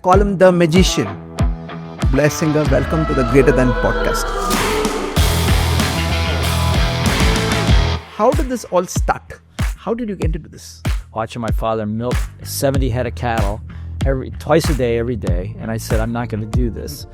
call him the magician. Blair Singer, welcome to the Greater Than podcast. How did this all start? How did you get into this? Watching my father milk 70 head of cattle twice a day, every day. And I said, I'm not going to do this.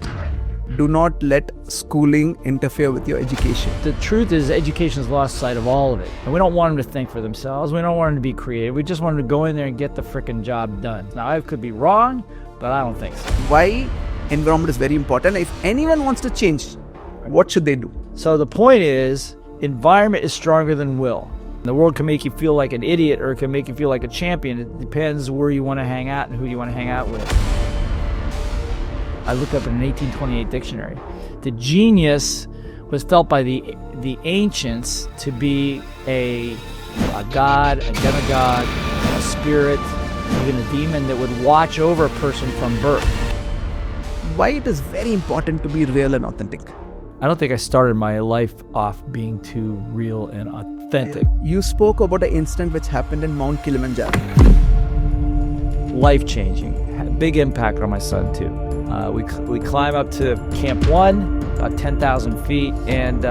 Do not let schooling interfere with your education. The truth is education's lost sight of all of it. And we don't want them to think for themselves. We don't want them to be creative. We just want them to go in there and get the frickin' job done. Now, I could be wrong, but I don't think so. Why environment is very important. If anyone wants to change, what should they do? So the point is, environment is stronger than will. The world can make you feel like an idiot or it can make you feel like a champion. It depends where you want to hang out and who you want to hang out with. I looked up in an 1828 dictionary. The genius was felt by the ancients to be a god, a demagogue, a spirit, even a demon that would watch over a person from birth. Why it is very important to be real and authentic? I don't think I started my life off being too real and authentic. You spoke about an incident which happened in Mount Kilimanjaro. Life-changing. Had a big impact on my son too. We climb up to Camp 1, about 10,000 feet, and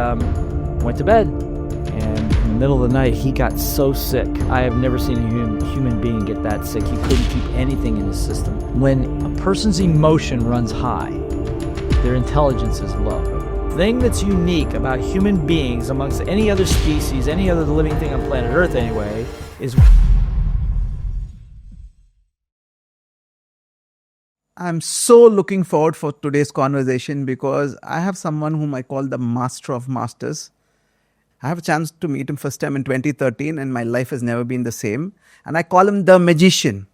went to bed. And in the middle of the night, he got so sick. I have never seen a human being get that sick. He couldn't keep anything in his system. When a person's emotion runs high, their intelligence is low. The thing that's unique about human beings amongst any other species, any other living thing on planet Earth anyway, is I'm so looking forward for today's conversation because I have someone whom I call the master of masters. I have a chance to meet him first time in 2013 and my life has never been the same. And I call him the magician.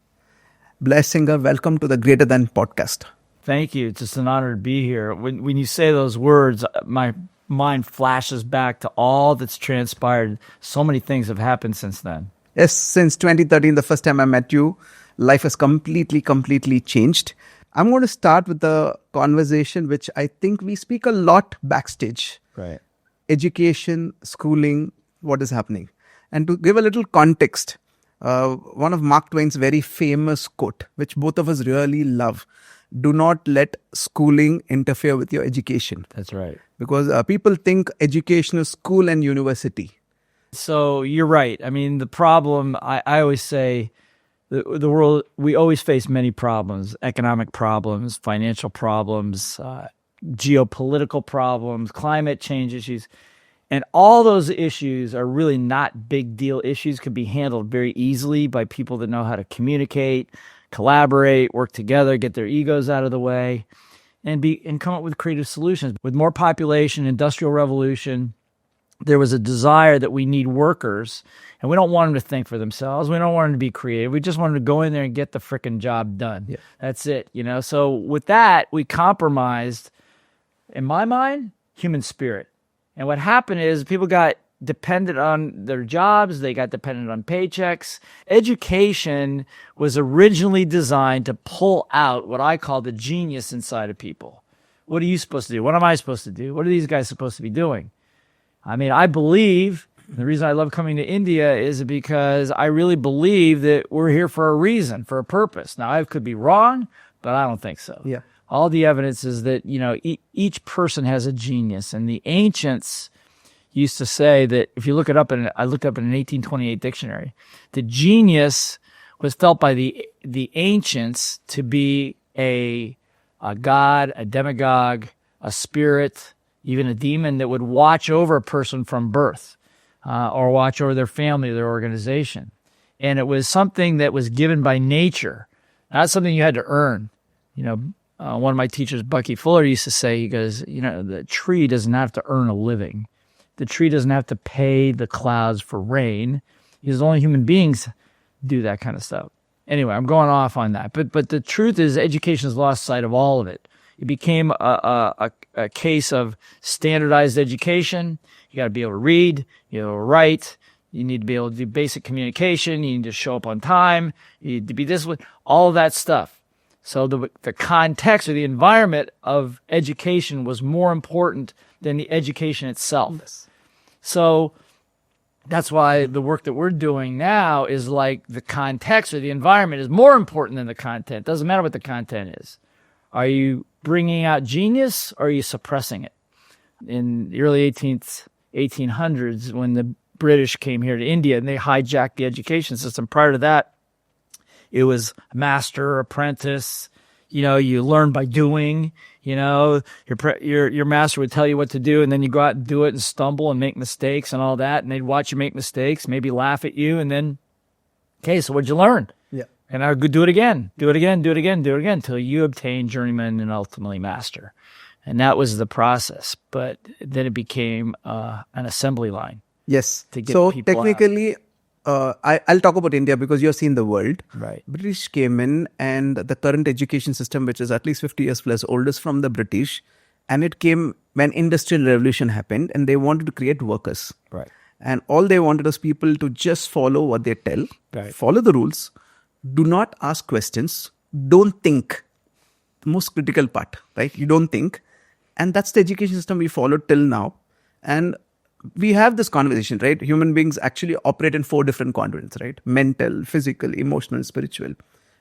Blair Singer, welcome to the Greater Than podcast. Thank you. It's just an honor to be here. When you say those words, my mind flashes back to all that's transpired. So many things have happened since then. Yes, since 2013, the first time I met you, life has completely changed. I'm going to start with the conversation, which I think we speak a lot backstage. Right. Education, schooling, what is happening. And to give a little context, one of Mark Twain's very famous quote, which both of us really love, do not let schooling interfere with your education. That's right. Because people think education is school and university. So you're right. I mean, the problem, I always say, the world, we always face many problems, economic problems, financial problems, geopolitical problems, climate change issues. And all those issues are really not big deal issues, can be handled very easily by people that know how to communicate, collaborate, work together, get their egos out of the way, and come up with creative solutions. With more population, industrial revolution, there was a desire that we need workers, and we don't want them to think for themselves. We don't want them to be creative. We just want them to go in there and get the frickin' job done. Yeah. That's it, you know? So with that, we compromised, in my mind, human spirit. And what happened is people got dependent on their jobs. They got dependent on paychecks. Education was originally designed to pull out what I call the genius inside of people. What are you supposed to do? What am I supposed to do? What are these guys supposed to be doing? I mean, I believe, the reason I love coming to India is because I really believe that we're here for a reason, for a purpose. Now, I could be wrong, but I don't think so. Yeah. All the evidence is that, you know, each person has a genius. And the ancients used to say that, if you look it up, I looked up in an 1828 dictionary, the genius was felt by the ancients to be a god, a demagogue, a spirit, even a demon that would watch over a person from birth, or watch over their family, their organization. And it was something that was given by nature, not something you had to earn. You know, one of my teachers, Bucky Fuller, used to say, he goes, you know, the tree doesn't have to earn a living. The tree doesn't have to pay the clouds for rain. Because only human beings do that kind of stuff. Anyway, I'm going off on that. But the truth is education has lost sight of all of it. It became a case of standardized education. You got to be able to read, you know, write. You need to be able to do basic communication. You need to show up on time. You need to be disciplined. All of that stuff. So the context or the environment of education was more important than the education itself. Yes. So That's why the work that we're doing now is like the context or the environment is more important than the content. Doesn't matter what the content is. Are you bringing out genius or are you suppressing it? In the early 1800s, when the British came here to India and they hijacked the education system, prior to that, it was master, apprentice. You learn by doing. Your master would tell you what to do, and then you go out and do it and stumble and make mistakes and all that, and they'd watch you make mistakes, maybe laugh at you, and then, okay, so what'd you learn? Yeah. And I would do it again, until you obtain journeyman and ultimately master. And that was the process. But then it became an assembly line. Yes. To get so people technically, I'll talk about India because you've seen the world. Right. British came in, and the current education system, which is at least 50 years plus old, is from the British. And it came when Industrial Revolution happened, and they wanted to create workers. Right. And all they wanted was people to just follow what they tell, Right. follow the rules, do not ask questions, don't think. The most critical part, right? You don't think. And that's the education system we followed till now. And we have this conversation, right? Human beings actually operate in 4 different quadrants, right? Mental, physical, emotional, spiritual.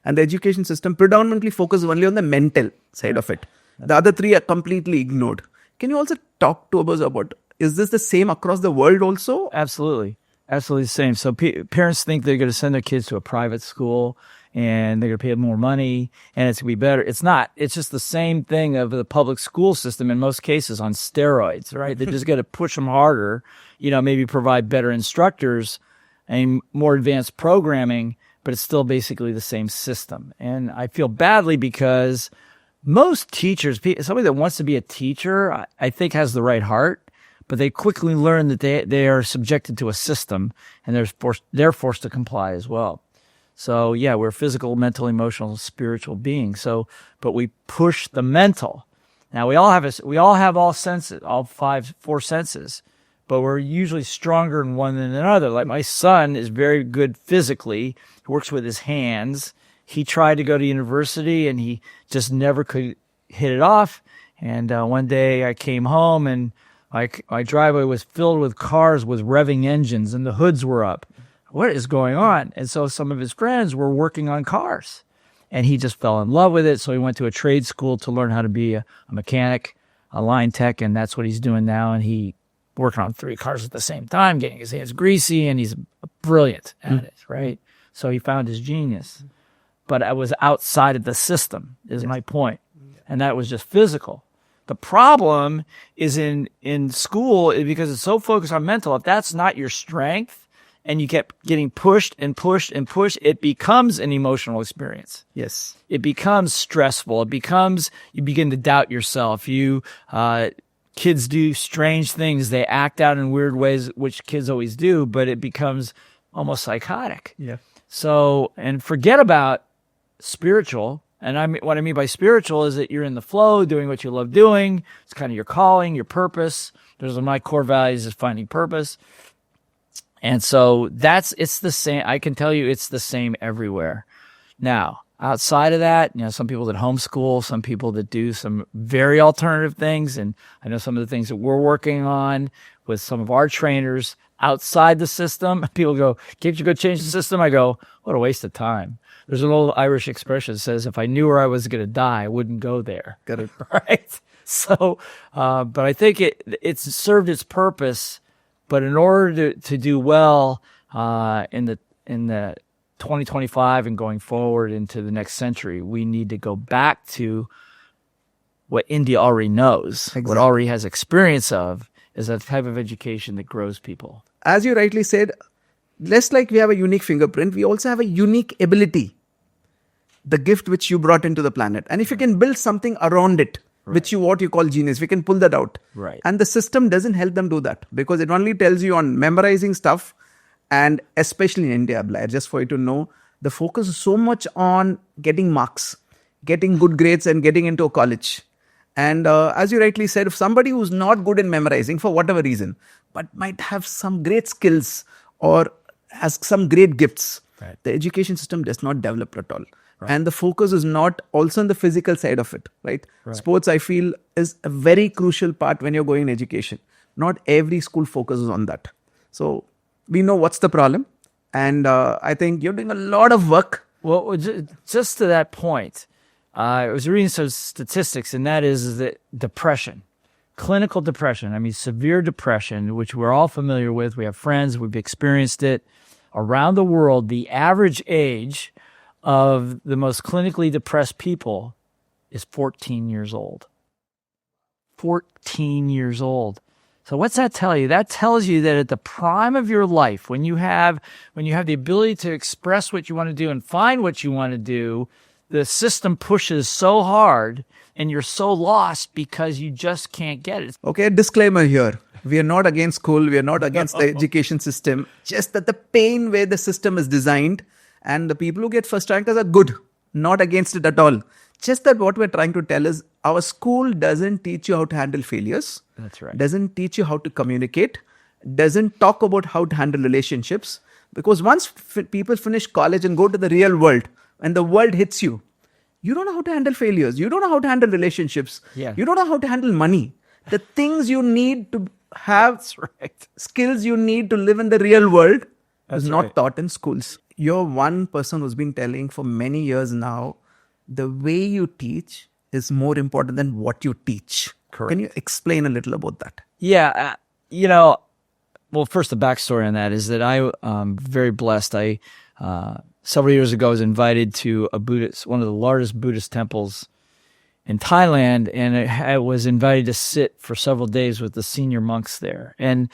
And the education system predominantly focuses only on the mental side of it. The other 3 are completely ignored. Can you also talk to us about, is this the same across the world also? Absolutely the same. So parents think they're going to send their kids to a private school and they're going to pay more money and it's going to be better. It's not. It's just the same thing of the public school system in most cases on steroids, right? They're just going to push them harder, maybe provide better instructors and more advanced programming, but it's still basically the same system. And I feel badly because most teachers, somebody that wants to be a teacher, I think has the right heart, but they quickly learn that they are subjected to a system and they're forced to comply as well. So yeah, we're physical, mental, emotional, spiritual beings. But we push the mental. Now we all have all senses, all 4 senses, but we're usually stronger in one than another. Like my son is very good physically. He works with his hands. He tried to go to university and he just never could hit it off. And one day I came home and my driveway was filled with cars with revving engines and the hoods were up. What is going on? And so some of his friends were working on cars and he just fell in love with it. So he went to a trade school to learn how to be a mechanic, a line tech. And that's what he's doing now. And he working on 3 cars at the same time, getting his hands greasy, and he's brilliant at it, right? So he found his genius. But I was outside of the system is my point. And that was just physical. The problem is in school because it's so focused on mental. If that's not your strength and you kept getting pushed and pushed and pushed, it becomes an emotional experience. Yes. It becomes stressful. You begin to doubt yourself. Kids do strange things. They act out in weird ways, which kids always do, but it becomes almost psychotic. Yeah. So, and forget about spiritual. And what I mean by spiritual is that you're in the flow, doing what you love doing. It's kind of your calling, your purpose. Those are my core values, is finding purpose. And so it's the same. I can tell you it's the same everywhere. Now, outside of that, some people that homeschool, some people that do some very alternative things. And I know some of the things that we're working on with some of our trainers outside the system. People go, can't you go change the system? I go, what a waste of time. There's an old Irish expression that says, if I knew where I was going to die, I wouldn't go there. Got it. Right? So, but I think it's served its purpose. But in order to do well in the 2025 and going forward into the next century, we need to go back to what India already knows, Exactly. What already has experience of, is a type of education that grows people. As you rightly said, just like we have a unique fingerprint, we also have a unique ability, the gift which you brought into the planet. And if you can build something around it, what you call genius, we can pull that out. Right. And the system doesn't help them do that because it only tells you on memorizing stuff. And especially in India, Blair, just for you to know, the focus is so much on getting marks, getting good grades and getting into a college. And as you rightly said, if somebody who's not good in memorizing for whatever reason, but might have some great skills or has some great gifts, Right. the education system does not develop at all. Right. And the focus is not also on the physical side of it, right? Sports, I feel, is a very crucial part when you're going in education. Not every school focuses on that. So We know what's the problem. And I think you're doing a lot of work. Well, just to that point, I was reading some statistics, and that is that depression, clinical depression, I mean, severe depression, which we're all familiar with. We have friends, we've experienced it around the world. The average age of the most clinically depressed people is 14 years old. 14 years old. So what's that tell you? That tells you that at the prime of your life, when you have the ability to express what you want to do and find what you want to do, the system pushes so hard and you're so lost because you just can't get it. Okay, disclaimer here. We are not against school. We are not against the education system. Just that the pain where the system is designed and the people who get first rankers are good. Not against it at all. Just that what we're trying to tell is our school doesn't teach you how to handle failures. That's right. Doesn't teach you how to communicate. Doesn't talk about how to handle relationships. Because once people finish college and go to the real world, and the world hits you, you don't know how to handle failures. You don't know how to handle relationships. Yeah. You don't know how to handle money. The things you need to have, That's right. skills you need to live in the real world That's is not right. taught in schools. You're one person who's been telling for many years now, the way you teach is more important than what you teach. Correct. Can you explain a little about that? Yeah, well, first the backstory on that is that I'm very blessed. I several years ago was invited to one of the largest Buddhist temples in Thailand, and I was invited to sit for several days with the senior monks there. And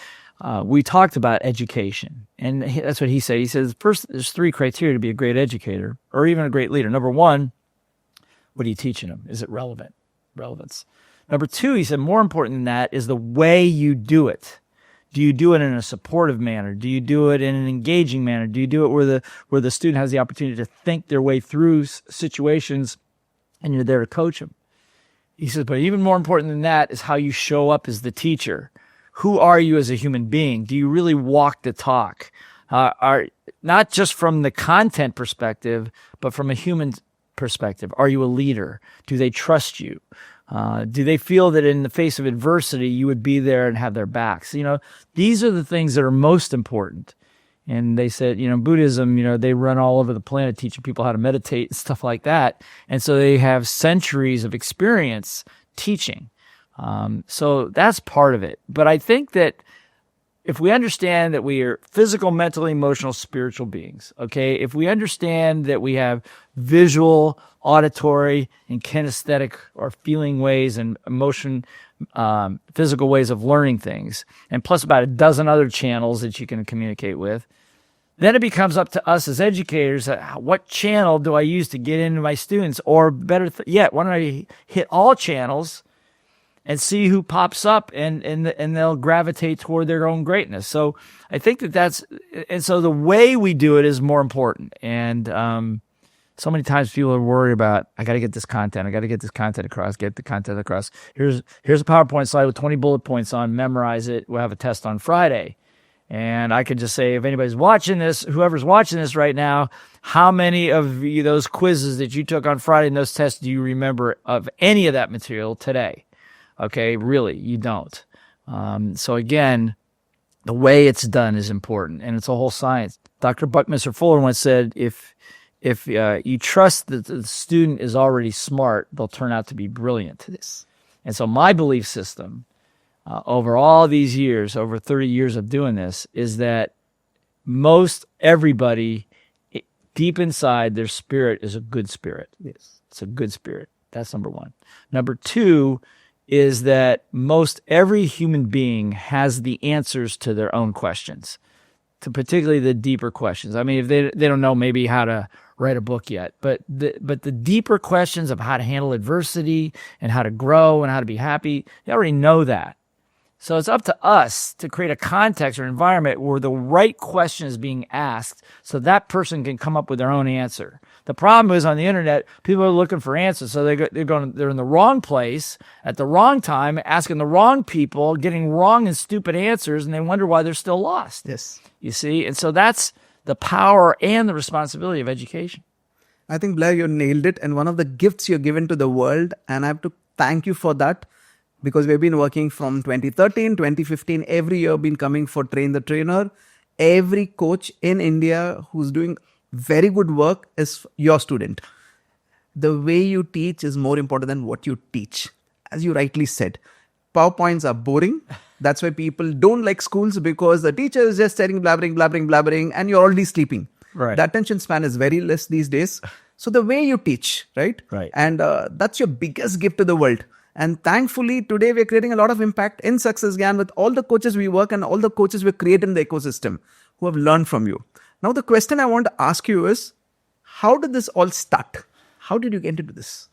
we talked about education, and that's what he said. He says, first, there's 3 criteria to be a great educator or even a great leader. Number 1, what are you teaching them? Is it relevant? Relevance. Number 2, he said, more important than that is the way you do it. Do you do it in a supportive manner? Do you do it in an engaging manner? Do you do it where the student has the opportunity to think their way through situations and you're there to coach them? He says, but even more important than that is how you show up as the teacher. Who are you as a human being? Do you really walk the talk? Are not just from the content perspective, but from a human perspective. Are you a leader? Do they trust you? Do they feel that in the face of adversity, you would be there and have their backs? These are the things that are most important. And they said, Buddhism, they run all over the planet teaching people how to meditate and stuff like that. And so they have centuries of experience teaching. So that's part of it. But I think that if we understand that we are physical, mental, emotional, spiritual beings, okay, if we understand that we have visual, auditory, and kinesthetic or feeling ways and emotion, physical ways of learning things, and plus about a dozen other channels that you can communicate with, then it becomes up to us as educators, what channel do I use to get into my students? Or better yet, why don't I hit all channels and see who pops up and they'll gravitate toward their own greatness. So I think so the way we do it is more important. And so many times people are worried about, I got to get this content. I got to get this content across, get the content across. Here's a PowerPoint slide with 20 bullet points on, memorize it. We'll have a test on Friday. And I could just say, if anybody's watching this, whoever's watching this right now, how many of those quizzes that you took on Friday and those tests do you remember of any of that material today? Okay, really, you don't. So again, the way it's done is important, and it's a whole science. Dr. Buckminster Fuller once said, if you trust that the student is already smart, they'll turn out to be brilliant. And so my belief system, over all these years, over 30 years of doing this, is that most everybody, deep inside, their spirit is a good spirit. Yes. It's a good spirit. That's number 1. Number 2 is that most every human being has the answers to their own questions, to particularly the deeper questions. I mean, if they don't know maybe how to write a book yet, but the deeper questions of how to handle adversity and how to grow and how to be happy, they already know that. So it's up to us to create a context or environment where the right question is being asked so that person can come up with their own answer. The problem is on the internet, people are looking for answers. So they're in the wrong place at the wrong time, asking the wrong people, getting wrong and stupid answers, and they wonder why they're still lost. Yes. You see? And so that's the power and the responsibility of education. I think, Blair, you nailed it. And one of the gifts you're given to the world, and I have to thank you for that, because we've been working from 2013, 2015, every year been coming for Train the Trainer. every coach in India who's doing very good work is your student. The way you teach is more important than what you teach. As you rightly said, PowerPoints are boring. That's why people don't like schools, because the teacher is just staring, blabbering, and you're already sleeping. Right. The attention span is very less these days. So the way you teach, right? Right. And that's your biggest gift to the world. And thankfully, today we're creating a lot of impact in Success Gyan with all the coaches we work and all the coaches we create in the ecosystem who have learned from you. Now, the question I want to ask you is, how did this all start? How did you get into this?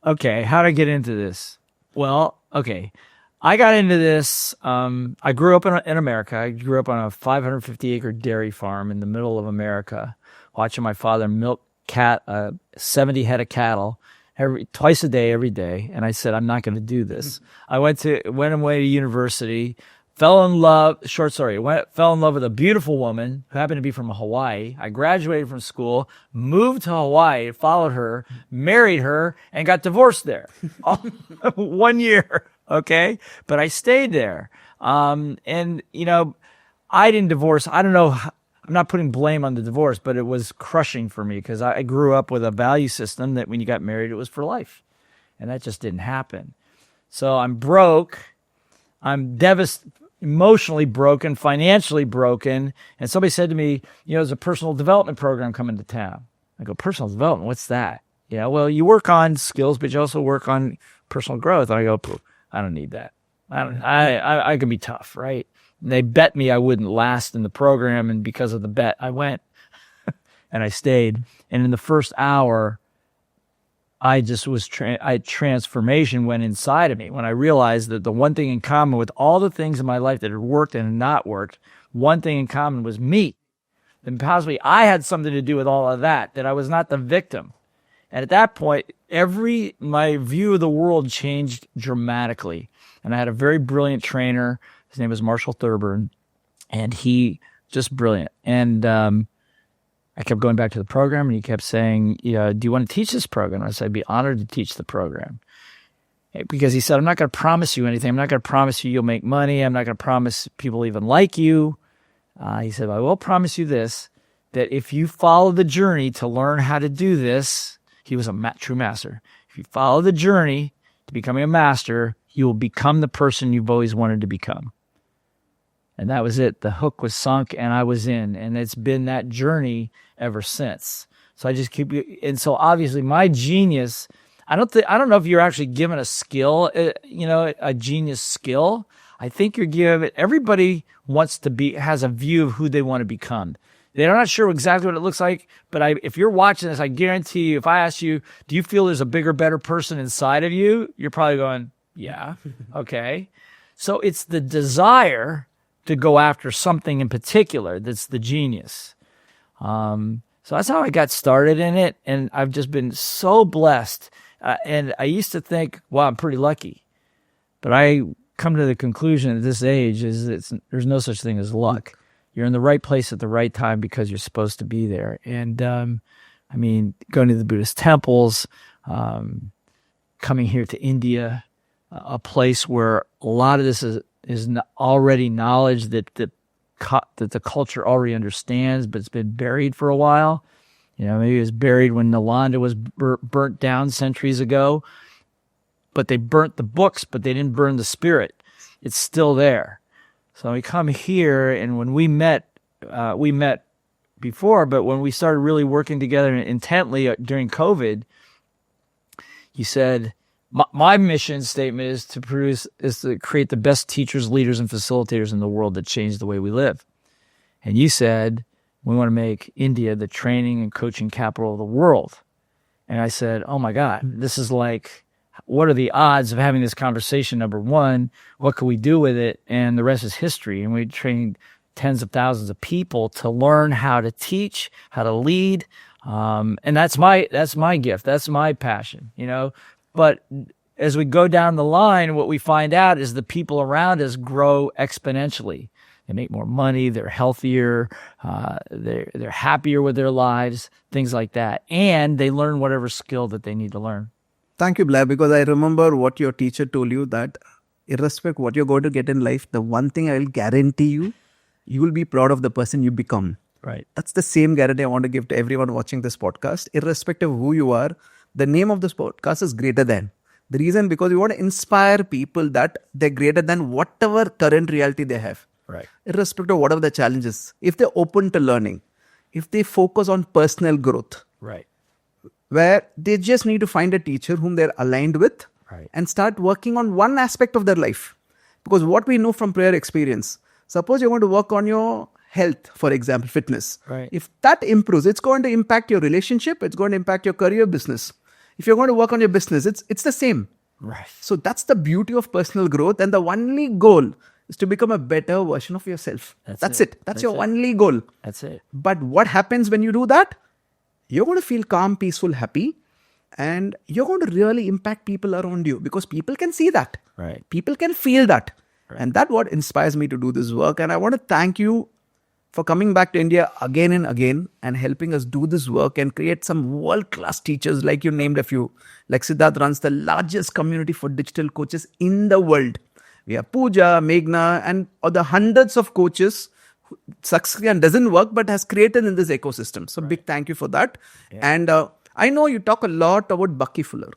Okay, how did I get into this? Well, okay. I got into this. I grew up in America. I grew up on a 550-acre dairy farm in the middle of America, watching my father milk 70 head of cattle twice a day, every day. And I said, I'm not going to do this. I went away to university, fell in love with a beautiful woman who happened to be from Hawaii. I graduated from school, moved to Hawaii, followed her, married her, and got divorced there. 1 year. Okay. But I stayed there. And you know, I didn't divorce. I don't know. I'm not putting blame on the divorce, but it was crushing for me because I grew up with a value system that when you got married, it was for life. And that just didn't happen. So I'm broke. I'm emotionally broken, financially broken. And somebody said to me, you know, there's a personal development program coming to town. I go, personal development? What's that? You know, well, you work on skills, but you also work on personal growth. And I go, I don't need that. I can be tough, right? And they bet me I wouldn't last in the program. And because of the bet, I went and I stayed. And in the first hour, I just was, transformation went inside of me when I realized that the one thing in common with all the things in my life that had worked and had not worked, one thing in common was me. And possibly I had something to do with all of that I was not the victim. And at that point, my view of the world changed dramatically. And I had a very brilliant trainer. His name was Marshall Thurber, and he just brilliant. And I kept going back to the program, and he kept saying, do you want to teach this program? And I said, I'd be honored to teach the program. Because he said, I'm not going to promise you anything. I'm not going to promise you you'll make money. I'm not going to promise people even like you. He said, I will promise you this, that if you follow the journey to learn how to do this, he was a true master. If you follow the journey to becoming a master, you will become the person you've always wanted to become. And that was it. The hook was sunk and I was in. And it's been that journey ever since. So I just keep, and so obviously my genius, I don't know if you're actually given a skill, a genius skill. I think you're given, everybody has a view of who they want to become. They're not sure exactly what it looks like, but if you're watching this, I guarantee you, if I ask you, do you feel there's a bigger, better person inside of you? You're probably going, yeah, okay. So it's the desire to go after something in particular that's the genius. So that's how I got started in it, and I've just been so blessed. And I used to think, wow, I'm pretty lucky. But I come to the conclusion at this age is there's no such thing as luck. You're in the right place at the right time because you're supposed to be there. And going to the Buddhist temples, coming here to India, a place where a lot of this is already knowledge that the culture already understands, but it's been buried for a while. You know, maybe it was buried when Nalanda was burnt down centuries ago, but they burnt the books, but they didn't burn the spirit. It's still there. So we come here, and when we met before, but when we started really working together intently during COVID, you said, my mission statement is to create the best teachers, leaders, and facilitators in the world that change the way we live. And you said, we want to make India the training and coaching capital of the world. And I said, oh my God, this is like, what are the odds of having this conversation? Number one, what can we do with it? And the rest is history. And we trained tens of thousands of people to learn how to teach, how to lead. And that's my gift. That's my passion, But as we go down the line, what we find out is the people around us grow exponentially. They make more money, they're healthier, they're happier with their lives, things like that. And they learn whatever skill that they need to learn. Thank you, Blair, because I remember what your teacher told you, that irrespective of what you're going to get in life, the one thing I will guarantee you you will be proud of the person you become. Right. That's the same guarantee I want to give to everyone watching this podcast, irrespective of who you are. The name of this podcast is Greater Than. The reason, because we want to inspire people that they're greater than whatever current reality they have. Right. Irrespective of whatever the challenges. If they're open to learning, if they focus on personal growth, Right. where they just need to find a teacher whom they're aligned with, Right. and start working on one aspect of their life. Because what we know from prior experience, suppose you're going to work on your health, for example, fitness. Right. If that improves, it's going to impact your relationship, it's going to impact your career, business. If you're going to work on your business, it's the same. Right. So that's the beauty of personal growth. And the only goal is to become a better version of yourself. That's it. That's your only goal. That's it. But what happens when you do that? You're going to feel calm, peaceful, happy. And you're going to really impact people around you, because people can see that. Right. People can feel that. Right. And that's what inspires me to do this work. And I want to thank you for coming back to India again and again and helping us do this work and create some world-class teachers, like you named a few. Like Siddharth runs the largest community for digital coaches in the world. We have Pooja, Meghna, and other hundreds of coaches who succeed and doesn't work, but has created in this ecosystem. So big thank you for that. Yeah. And I know you talk a lot about Bucky Fuller.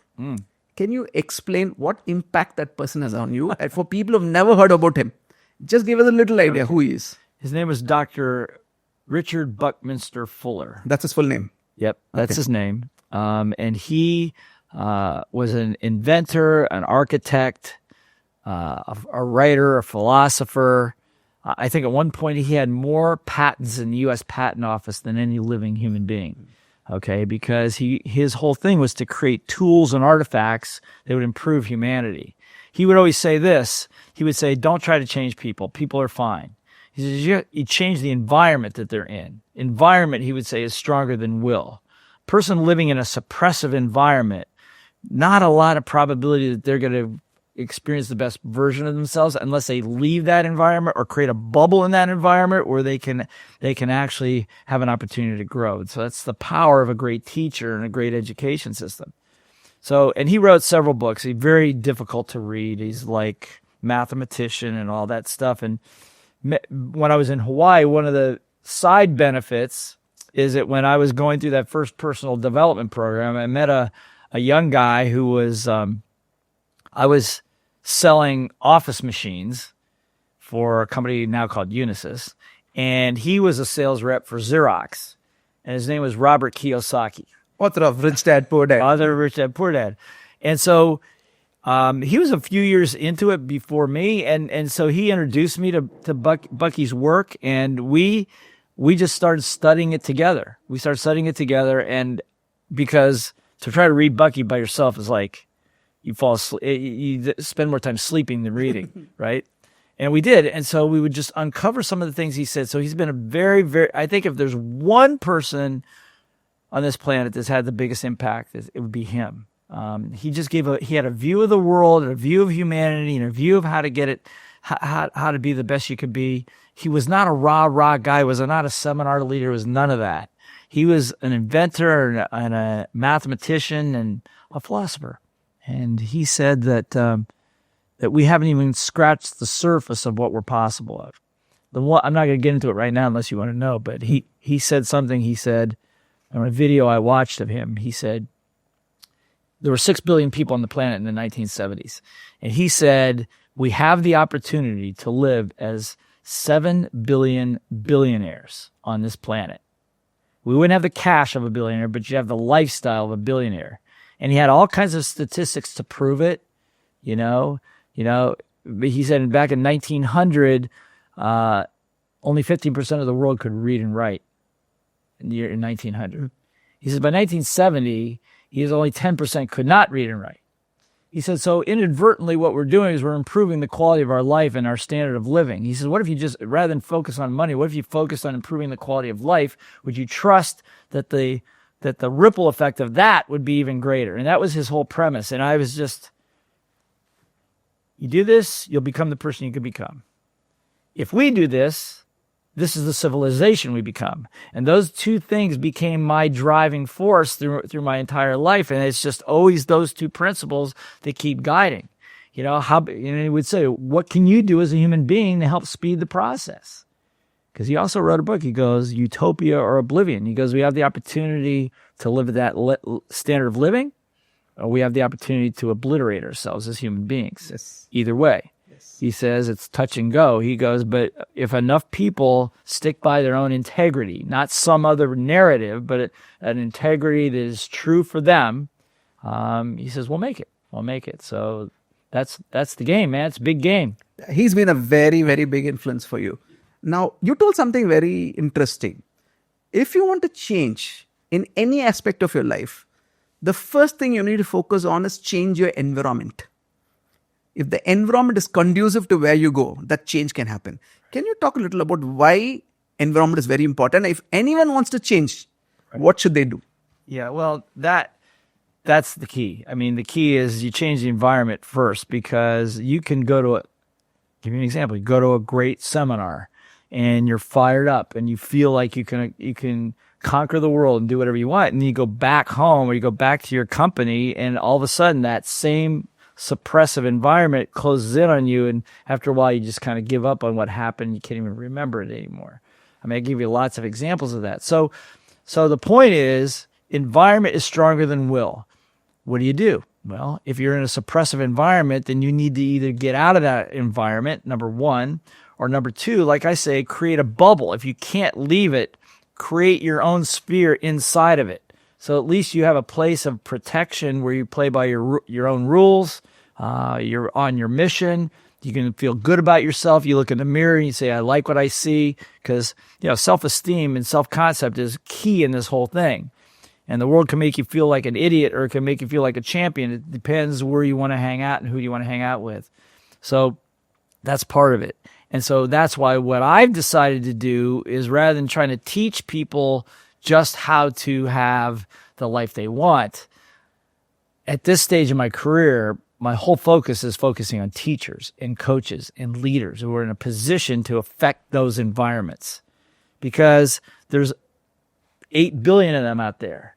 Can you explain what impact that person has on you? And for people who've never heard about him, just give us a little idea who he is. His name was Dr. Richard Buckminster Fuller. That's his full name. Yep, that's his name. And he was an inventor, an architect, a writer, a philosopher. I think at one point he had more patents in the U.S. Patent Office than any living human being. Okay, because his whole thing was to create tools and artifacts that would improve humanity. He would always say this. He would say, don't try to change people. People are fine. He says, you change the environment that they're in. Environment, he would say, is stronger than will. Person living in a suppressive environment, not a lot of probability that they're going to experience the best version of themselves unless they leave that environment or create a bubble in that environment where they can actually have an opportunity to grow. So that's the power of a great teacher and a great education system. So, and he wrote several books. He's very difficult to read. He's like mathematician and all that stuff. And when I was in Hawaii, one of the side benefits is that when I was going through that first personal development program, I met a young guy who was, I was selling office machines for a company now called Unisys, and he was a sales rep for Xerox, and his name was Robert Kiyosaki. Author of Rich Dad, Poor Dad. Author of Rich Dad, Poor Dad. And so he was a few years into it before me, and so he introduced me to Bucky's work, and we just started studying it together. We started studying it together, and because to try to read Bucky by yourself is like you fall asleep, you spend more time sleeping than reading, right? And we did, and so we would just uncover some of the things he said. So he's been a very, very, I think if there's one person on this planet that's had the biggest impact, it would be him. He just he had a view of the world, and a view of humanity, and a view of how to get it, how to be the best you could be. He was not a rah-rah guy. He was not a seminar leader. He was none of that. He was an inventor and a mathematician and a philosopher. And he said that that we haven't even scratched the surface of what we're possible of. I'm not going to get into it right now unless you want to know, but he said something. He said, on a video I watched of him, he said, there were 6 billion people on the planet in the 1970s. And he said, we have the opportunity to live as 7 billion billionaires on this planet. We wouldn't have the cash of a billionaire, but you have the lifestyle of a billionaire. And he had all kinds of statistics to prove it, you know. He said back in 1900, only 15% of the world could read and write in 1900. He said by 1970, only 10% could not read and write. He said, so inadvertently what we're doing is we're improving the quality of our life and our standard of living. He says, what if you just, rather than focus on money, what if you focused on improving the quality of life? Would you trust that the ripple effect of that would be even greater? And that was his whole premise. And I was just, you do this, you'll become the person you could become. If we do this, this is the civilization we become. And those two things became my driving force through my entire life. And it's just always those two principles that keep guiding. He would say, what can you do as a human being to help speed the process? because he also wrote a book. He goes, Utopia or Oblivion. He goes, we have the opportunity to live at that standard of living, or we have the opportunity to obliterate ourselves as human beings. Yes. Either way. Yes. He says it's touch and go. He goes, but if enough people stick by their own integrity, not some other narrative, but an integrity that is true for them, he says, we'll make it. We'll make it. So that's the game, man. It's a big game. He's been a very, very big influence for you. Now, you told something very interesting. If you want to change in any aspect of your life, the first thing you need to focus on is change your environment. If the environment is conducive to where you go, that change can happen. Can you talk a little about why environment is very important? If anyone wants to change, what should they do? Yeah, well, that's the key. I mean, the key is you change the environment first, because you can give you an example. You go to a great seminar and you're fired up and you feel like you can conquer the world and do whatever you want. And then you go back home or you go back to your company, and all of a sudden that same suppressive environment closes in on you, and after a while you just kind of give up on what happened. You can't even remember it anymore. I mean, I give you lots of examples of that. So the point is, environment is stronger than will. What do? Well, if you're in a suppressive environment, then you need to either get out of that environment, number one, or number two, like I say, create a bubble. If you can't leave it, create your own sphere inside of it. So at least you have a place of protection where you play by your own rules. You're on your mission. You can feel good about yourself. You look in the mirror and you say, I like what I see, because self-esteem and self-concept is key in this whole thing. And the world can make you feel like an idiot, or it can make you feel like a champion. It depends where you want to hang out and who you want to hang out with. So that's part of it. And so that's why what I've decided to do is, rather than trying to teach people just how to have the life they want, at this stage of my career, my whole focus is focusing on teachers and coaches and leaders who are in a position to affect those environments, because there's 8 billion of them out there.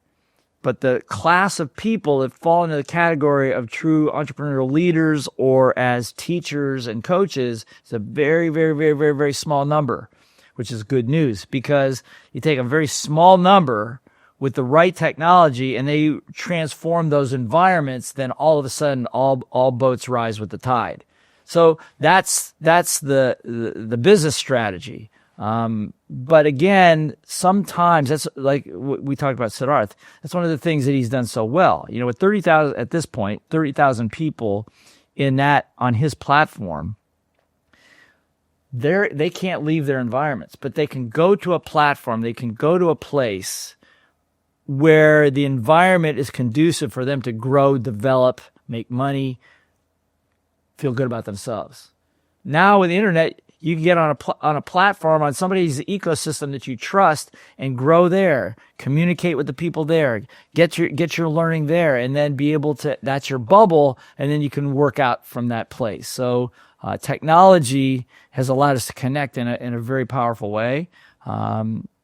But the class of people that fall into the category of true entrepreneurial leaders or as teachers and coaches is a very, very, very, very, very small number, which is good news, because you take a very small number with the right technology and they transform those environments, then all of a sudden all boats rise with the tide. So that's the business strategy. But again, sometimes that's like we talked about Siddharth. That's one of the things that he's done so well. With 30,000 at this point, 30,000 people on his platform, they can't leave their environments, but they can go to a platform, they can go to a place where the environment is conducive for them to grow, develop, make money, feel good about themselves. Now with the internet, you can get on a platform, on somebody's ecosystem that you trust, and grow there, communicate with the people there, get your learning there, and then be able to, that's your bubble, and then you can work out from that place. So technology has allowed us to connect in a very powerful way.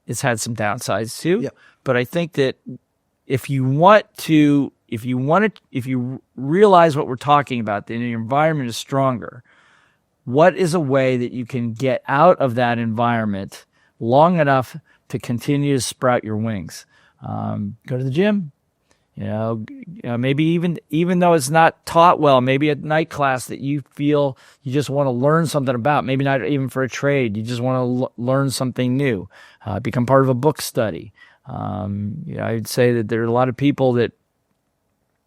It's had some downsides too, yeah. But I think that if you realize what we're talking about, then your environment is stronger. What is a way that you can get out of that environment long enough to continue to sprout your wings? Go to the gym. Maybe even though it's not taught well, maybe a night class that you feel you just want to learn something about, maybe not even for a trade, you just want to learn something new, become part of a book study. I'd say that there are a lot of people that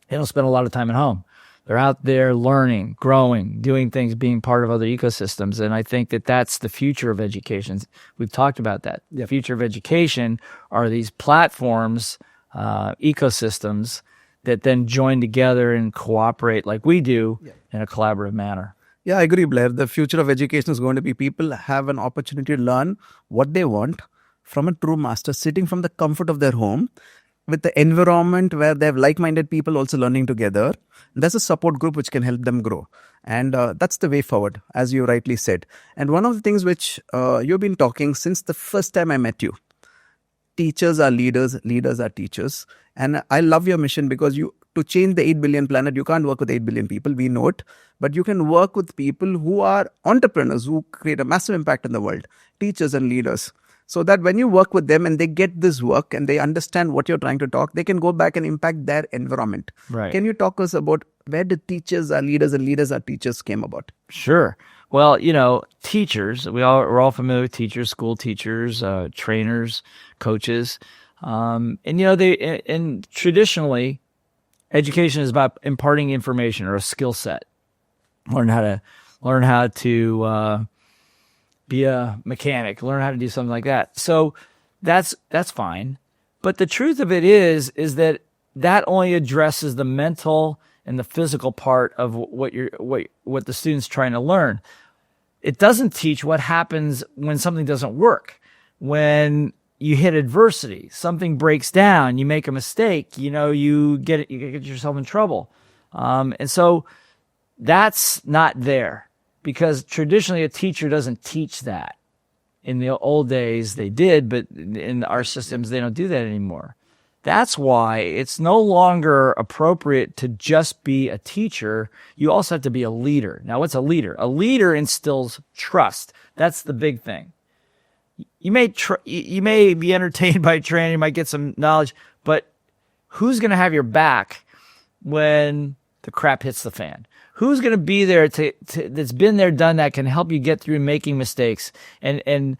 they don't spend a lot of time at home. They're out there learning, growing, doing things, being part of other ecosystems. And I think that that's the future of education. We've talked about that. The future of education are these platforms, ecosystems that then join together and cooperate like we do in a collaborative manner. Yeah, I agree, Blair. The future of education is going to be people have an opportunity to learn what they want from a true master, sitting from the comfort of their home, with the environment where they have like-minded people also learning together. There's a support group which can help them grow. And that's the way forward, as you rightly said. And one of the things which you've been talking since the first time I met you, teachers are leaders, leaders are teachers. And I love your mission because you to change the 8 billion planet, you can't work with 8 billion people. We know it. But you can work with people who are entrepreneurs, who create a massive impact in the world, teachers and leaders. So that when you work with them and they get this work and they understand what you're trying to talk, they can go back and impact their environment. Right. Can you talk us about where did teachers are leaders and leaders are teachers came about? Sure. Well, teachers, we're all familiar with teachers, school teachers, trainers, coaches. And traditionally, education is about imparting information or a skill set. Learn how to be a mechanic, learn how to do something like that. So that's fine. But the truth of it is that only addresses the mental and the physical part of what the student's trying to learn. It doesn't teach what happens when something doesn't work. When you hit adversity, something breaks down, you make a mistake, you get yourself in trouble. And so that's not there, because traditionally a teacher doesn't teach that. In the old days they did, but in our systems they don't do that anymore. That's why it's no longer appropriate to just be a teacher. You also have to be a leader. Now, what's a leader? A leader instills trust. That's the big thing. You may be entertained by training, you might get some knowledge, but who's going to have your back when the crap hits the fan? Who's going to be there that's been there, done that, can help you get through making mistakes and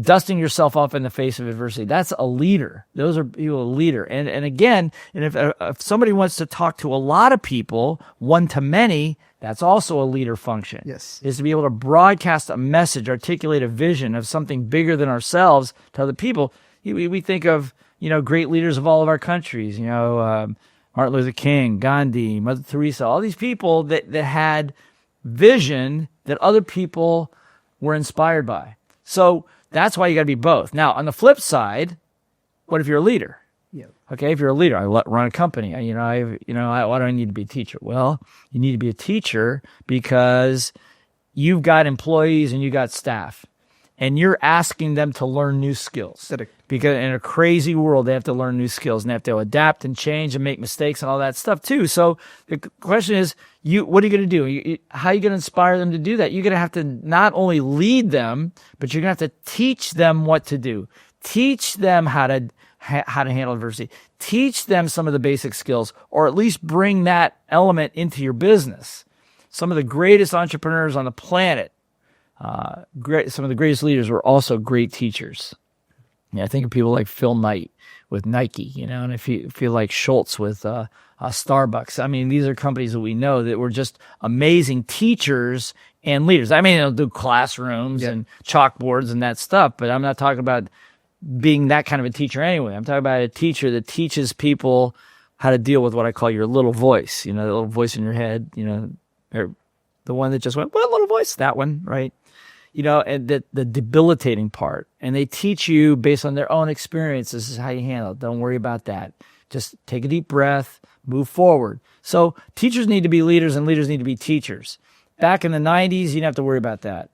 dusting yourself off in the face of adversity? That's a leader. Those are people, a leader. And again, if somebody wants to talk to a lot of people, one to many, that's also a leader function. Yes. Is to be able to broadcast a message, articulate a vision of something bigger than ourselves to other people. We think of, great leaders of all of our countries, Martin Luther King, Gandhi, Mother Teresa, all these people that had vision that other people were inspired by. So that's why you got to be both. Now, on the flip side, what if you're a leader? Yeah. Okay, if you're a leader, I run a company. Why do I need to be a teacher? Well, you need to be a teacher because you've got employees and you got staff, and you're asking them to learn new skills. Correct. Because in a crazy world, they have to learn new skills and they have to adapt and change and make mistakes and all that stuff too. So the question is, what are you going to do? How are you going to inspire them to do that? You're going to have to not only lead them, but you're going to have to teach them what to do. Teach them how to handle adversity. Teach them some of the basic skills, or at least bring that element into your business. Some of the greatest entrepreneurs on the planet, some of the greatest leaders were also great teachers. I think of people like Phil Knight with Nike, and if you feel like Schultz with Starbucks. I mean, these are companies that we know that were just amazing teachers and leaders. I mean, they'll do classrooms and chalkboards and that stuff, but I'm not talking about being that kind of a teacher anyway. I'm talking about a teacher that teaches people how to deal with what I call your little voice, the little voice in your head, or the one that just went, what little voice? That one, right? And the debilitating part. And they teach you based on their own experience. This is how you handle it. Don't worry about that. Just take a deep breath, move forward. So teachers need to be leaders and leaders need to be teachers. Back in the 90s, you didn't have to worry about that.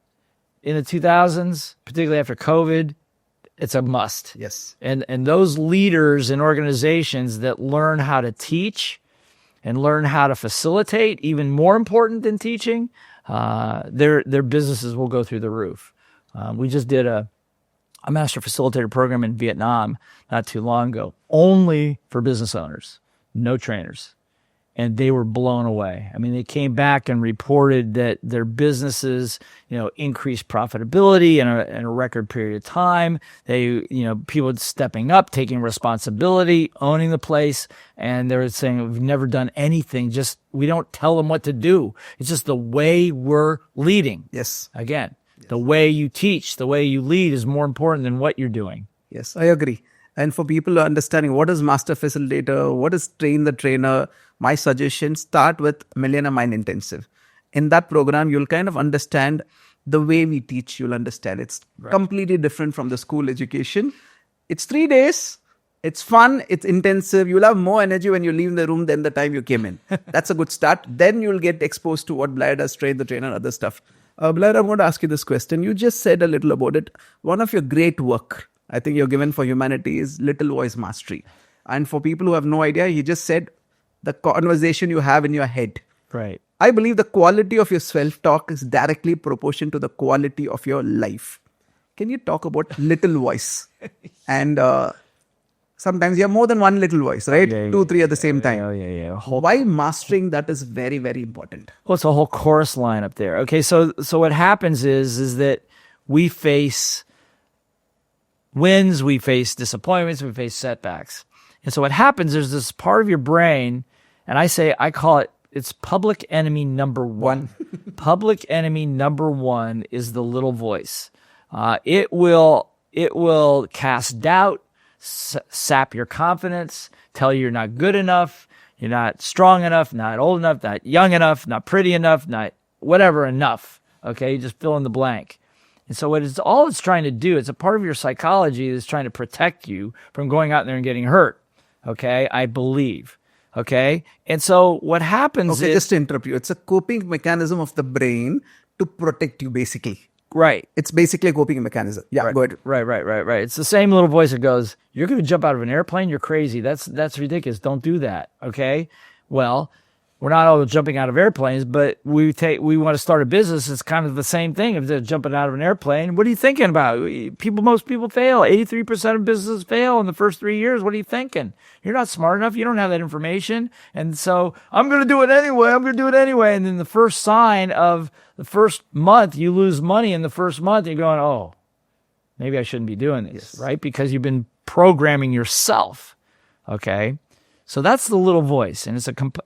In the 2000s, particularly after COVID, it's a must. Yes. And those leaders in organizations that learn how to teach and learn how to facilitate, even more important than teaching, their businesses will go through the roof. We just did a master facilitator program in Vietnam not too long ago, only for business owners, no trainers. And they were blown away. I mean, they came back and reported that their businesses, increased profitability in a record period of time. They, people stepping up, taking responsibility, owning the place. And they were saying, we've never done anything. Just, we don't tell them what to do. It's just the way we're leading. Yes. Again, the way you teach, the way you lead is more important than what you're doing. Yes, I agree. And for people who are understanding what is master facilitator, what is train the trainer, my suggestion, start with Millionaire Mind Intensive. In that program, you'll kind of understand the way we teach. You'll understand it's completely different from the school education. It's 3 days. It's fun. It's intensive. You'll have more energy when you leave the room than the time you came in. That's a good start. Then you'll get exposed to what Blair does, train the trainer, and other stuff. Blair, I'm going to ask you this question. You just said a little about it. One of your great work, I think you're given for humanity, is Little Voice Mastery. And for people who have no idea, he just said, the conversation you have in your head. Right. I believe the quality of your self-talk is directly proportional to the quality of your life. Can you talk about little voice? And sometimes you have more than one little voice, right? Yeah, 2, 3 at the same time. Yeah. Why mastering that is very, very important. Well, it's a whole chorus line up there. Okay, so what happens is that we face wins, we face disappointments, we face setbacks. And so what happens is this part of your brain, and I call it, it's public enemy number one. Public enemy number one is the little voice. It will cast doubt, sap your confidence, tell you you're not good enough, you're not strong enough, not old enough, not young enough, not pretty enough, not whatever enough. Okay, just fill in the blank. And so all it's trying to do, it's a part of your psychology that's trying to protect you from going out there and getting hurt. Okay, I believe. Okay, and so what happens is... just to interrupt you, it's a coping mechanism of the brain to protect you, basically. Right. It's basically a coping mechanism. Yeah, right. Go ahead. Right. It's the same little voice that goes, you're going to jump out of an airplane? You're crazy. That's ridiculous. Don't do that. Okay? Well, we're not all jumping out of airplanes, but we want to start a business. It's kind of the same thing. If they're jumping out of an airplane, what are you thinking about? Most people fail. 83% of businesses fail in the first 3 years. What are you thinking? You're not smart enough. You don't have that information. And so I'm going to do it anyway. And then the first sign of the first month, you lose money in the first month. You're going, oh, maybe I shouldn't be doing this, right? Because you've been programming yourself. Okay. So that's the little voice, and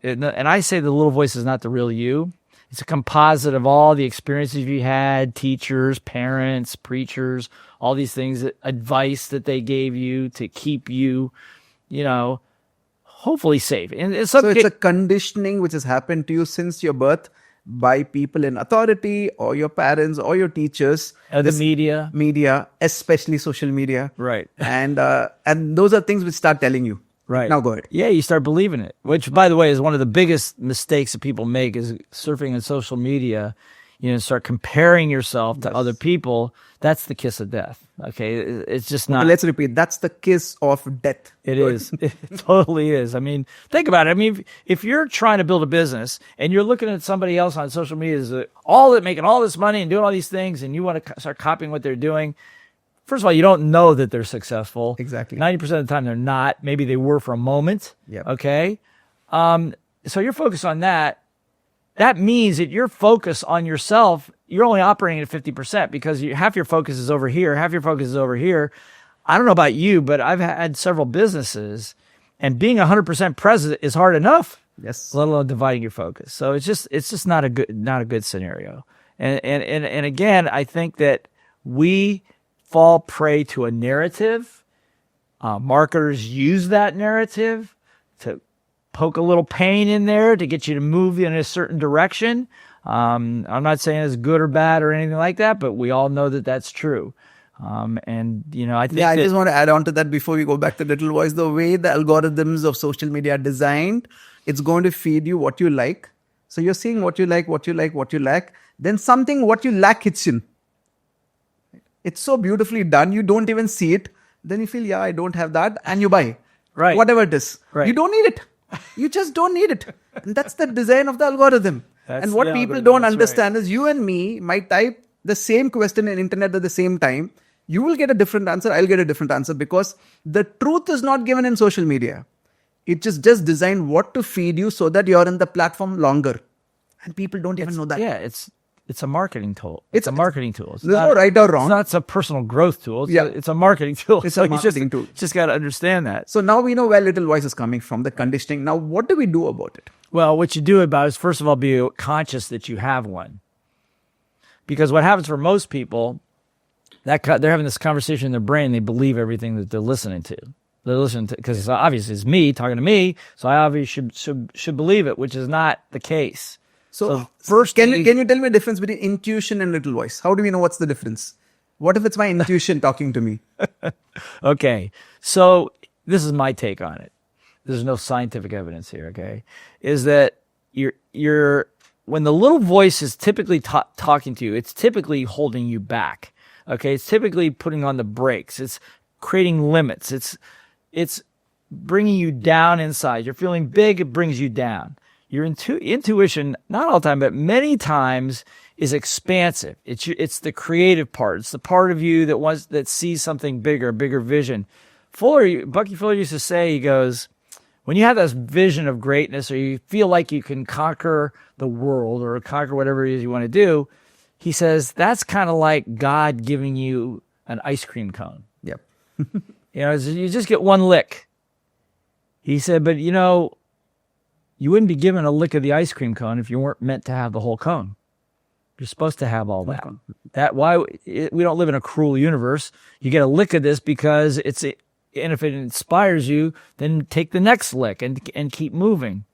and I say the little voice is not the real you. It's a composite of all the experiences you had, teachers, parents, preachers, all these things, advice that they gave you to keep you, hopefully safe. And so it's a conditioning which has happened to you since your birth by people in authority or your parents or your teachers. The media, especially social media. Right. And those are things which start telling you. Right. Now go ahead. Yeah, you start believing it, which, by the way, is one of the biggest mistakes that people make is surfing on social media. Start comparing yourself to other people. That's the kiss of death. Okay, it's just not. Let's repeat. That's the kiss of death. It is. It totally is. I mean, think about it. I mean, if you're trying to build a business and you're looking at somebody else on social media is making all this money and doing all these things, and you want to start copying what they're doing. First of all, you don't know that they're successful. Exactly. 90% of the time they're not. Maybe they were for a moment. Yep. Okay. So you're focused on that. That means that your focus on yourself, you're only operating at 50% because half your focus is over here, half your focus is over here. I don't know about you, but I've had several businesses, and being 100% present is hard enough. Yes. Let alone dividing your focus. So it's just not a good scenario. And again, I think that we fall prey to a narrative. Marketers use that narrative to poke a little pain in there to get you to move in a certain direction. I'm not saying it's good or bad or anything like that, but we all know that that's true. I think I just want to add on to that before we go back to Little Voice. The way the algorithms of social media are designed, it's going to feed you what you like. So you're seeing what you like. Then something what you lack hits in. It's so beautifully done. You don't even see it. Then you feel, I don't have that. And you buy. Right. Whatever it is. Right. You don't need it. You just don't need it. And that's the design of the algorithm. And what people don't understand is you and me might type the same question in internet at the same time. You will get a different answer. I'll get a different answer because the truth is not given in social media. It just designed what to feed you so that you're in the platform longer. And people don't even know that. Yeah, it's a marketing tool. It's a marketing tool. There's no right or wrong. It's not a personal growth tool. It's a marketing tool. It's a marketing tool. Just got to understand that. So now we know where Little Voice is coming from, the conditioning. Now, what do we do about it? Well, what you do about it is, first of all, be conscious that you have one. Because what happens for most people, they're having this conversation in their brain. They believe everything that they're listening to. They're listening to, because obviously it's me talking to me, so I obviously should believe it, which is not the case. So first, can you tell me the difference between intuition and Little Voice? How do we know what's the difference? What if it's my intuition talking to me? Okay, so this is my take on it. There's no scientific evidence here. Okay, is that you're when the little voice is typically talking to you, it's typically holding you back. Okay, it's typically putting on the brakes. It's creating limits. It's bringing you down inside. You're feeling big, it brings you down. Your intuition, not all the time, but many times, is expansive. It's the creative part. It's the part of you that sees something bigger, bigger vision. Bucky Fuller used to say, he goes, when you have this vision of greatness, or you feel like you can conquer the world or conquer whatever it is you want to do, he says that's kind of like God giving you an ice cream cone. Yep. You just get one lick. He said, but you wouldn't be given a lick of the ice cream cone if you weren't meant to have the whole cone. You're supposed to have all that. We don't live in a cruel universe. You get a lick of this because and if it inspires you, then take the next lick and keep moving.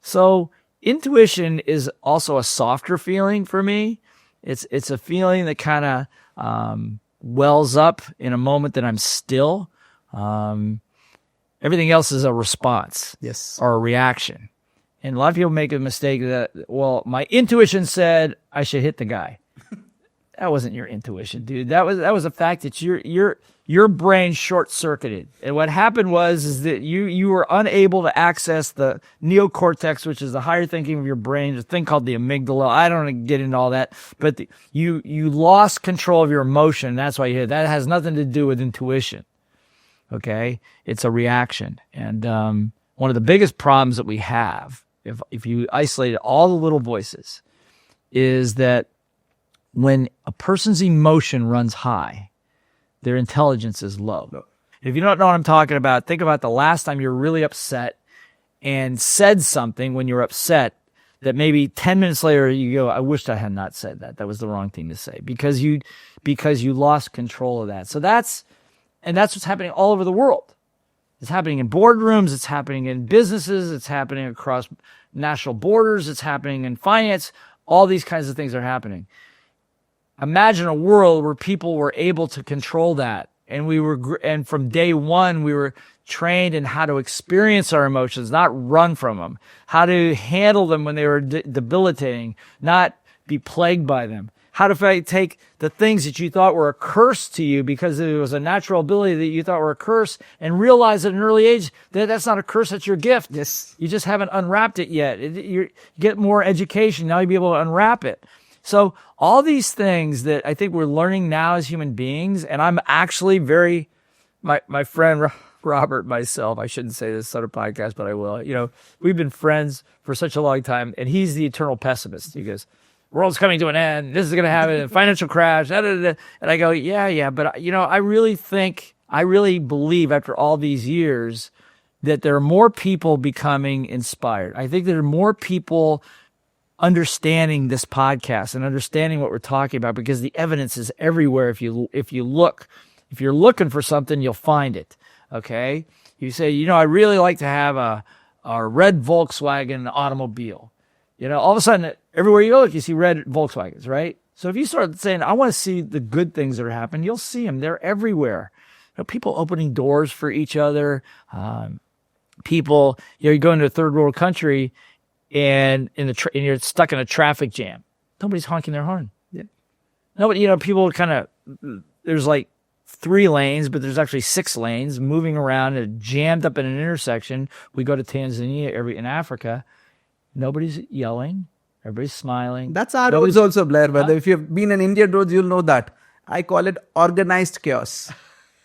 So intuition is also a softer feeling for me. It's a feeling that kind of wells up in a moment that I'm still. Everything else is a response, yes, or a reaction. And a lot of people make a mistake that, well, my intuition said I should hit the guy. That wasn't your intuition, dude. That was a fact that your brain short-circuited. And what happened is that you were unable to access the neocortex, which is the higher thinking of your brain, a thing called the amygdala. I don't want to get into all that, but you lost control of your emotion. That's why you hit. That has nothing to do with intuition. Okay? It's a reaction. And one of the biggest problems that we have, if you isolated all the little voices, is that when a person's emotion runs high, their intelligence is low. No. If you don't know what I'm talking about, think about the last time you were really upset and said something when you were upset that maybe 10 minutes later you go, I wished I had not said that. That was the wrong thing to say because you lost control of that. So that's what's happening all over the world. It's happening in boardrooms. It's happening in businesses. It's happening across national borders. It's happening in finance. All these kinds of things are happening. Imagine a world where people were able to control that. And from day one, we were trained in how to experience our emotions, not run from them, how to handle them when they were debilitating, not be plagued by them. How to take the things that you thought were a curse to you because it was a natural ability that you thought were a curse and realize at an early age that that's not a curse, that's your gift. Yes. You just haven't unwrapped it yet. You get more education, now you'll be able to unwrap it. So all these things that I think we're learning now as human beings, and I'm actually my friend Robert, myself, I shouldn't say this on a podcast, but I will. We've been friends for such a long time, and he's the eternal pessimist. He goes, world's coming to an end. This is going to happen. A financial crash. Da, da, da. And I go, yeah. But, I really believe after all these years that there are more people becoming inspired. I think there are more people understanding this podcast and understanding what we're talking about because the evidence is everywhere. If you look, if you're looking for something, you'll find it. Okay. You say, I really like to have a red Volkswagen automobile. All of a sudden, everywhere you look, you see red Volkswagens, right? So if you start saying, I want to see the good things that are happening, you'll see them. They're everywhere. People opening doors for each other. People, you go into a third world country and you're stuck in a traffic jam. Nobody's honking their horn. Yeah. Nobody, people there's like 3 lanes, but there's actually 6 lanes moving around and jammed up in an intersection. We go to Tanzania in Africa. Nobody's yelling. Everybody's smiling. That's our roads also, Blair. Whether if you've been in Indian roads, you'll know that. I call it organized chaos.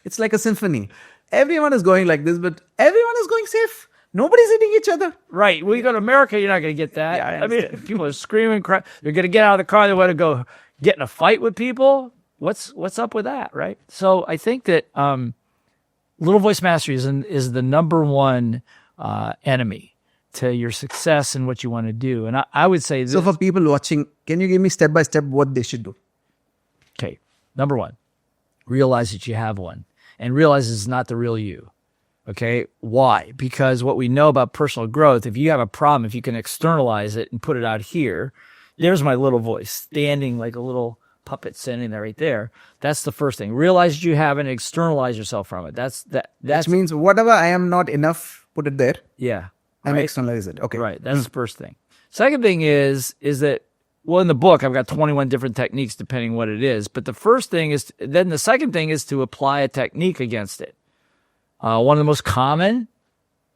It's like a symphony. Everyone is going like this, but everyone is going safe. Nobody's hitting each other. Right. When you go to America, you're not going to get that. Yeah, I mean, people are screaming. They're going to get out of the car. They want to go get in a fight with people. What's up with that, right? So I think that little voice mastery is the number one enemy to your success and what you want to do. And I would say this. So for people watching, can you give me step by step what they should do? Okay. Number 1, realize that you have one and realize it's not the real you. Okay. Why? Because what we know about personal growth, if you have a problem, if you can externalize it and put it out here, there's my little voice standing like a little puppet standing there right there. That's the first thing. Realize that you have it and externalize yourself from it. That means whatever I am not enough, put it there. Yeah. And externalize it. Okay. Right. That's the first thing. Second thing is that, well, in the book, I've got 21 different techniques depending what it is. But the first thing is, then the second thing is to apply a technique against it. One of the most common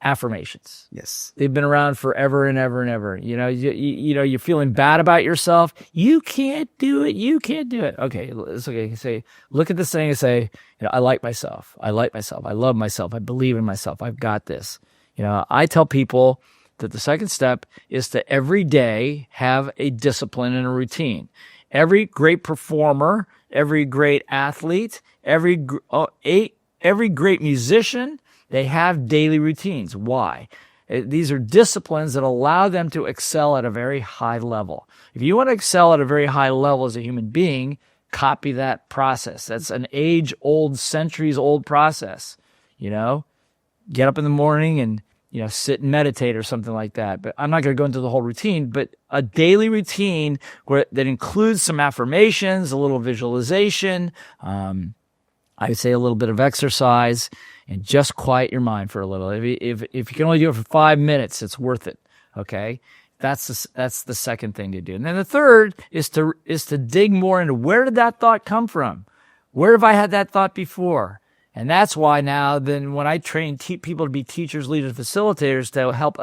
affirmations. Yes. They've been around forever and ever and ever. You know, you're feeling bad about yourself. You can't do it. You can't do it. Okay, it's okay. Say, look at this thing and say, I like myself. I like myself. I love myself. I believe in myself. I've got this. I tell people that the second step is to every day have a discipline and a routine. Every great performer, every great athlete, every great musician, they have daily routines. Why? These are disciplines that allow them to excel at a very high level. If you want to excel at a very high level as a human being, copy that process. That's an age-old, centuries-old process. Get up in the morning and sit and meditate or something like that. But I'm not going to go into the whole routine, but a daily routine that includes some affirmations, a little visualization, I would say a little bit of exercise, and just quiet your mind for a little. If you can only do it for 5 minutes, it's worth it. Okay, that's the second thing to do. And then the third is to dig more into where did that thought come from? Where have I had that thought before? And that's why now, then, when I train people to be teachers, leaders, facilitators to help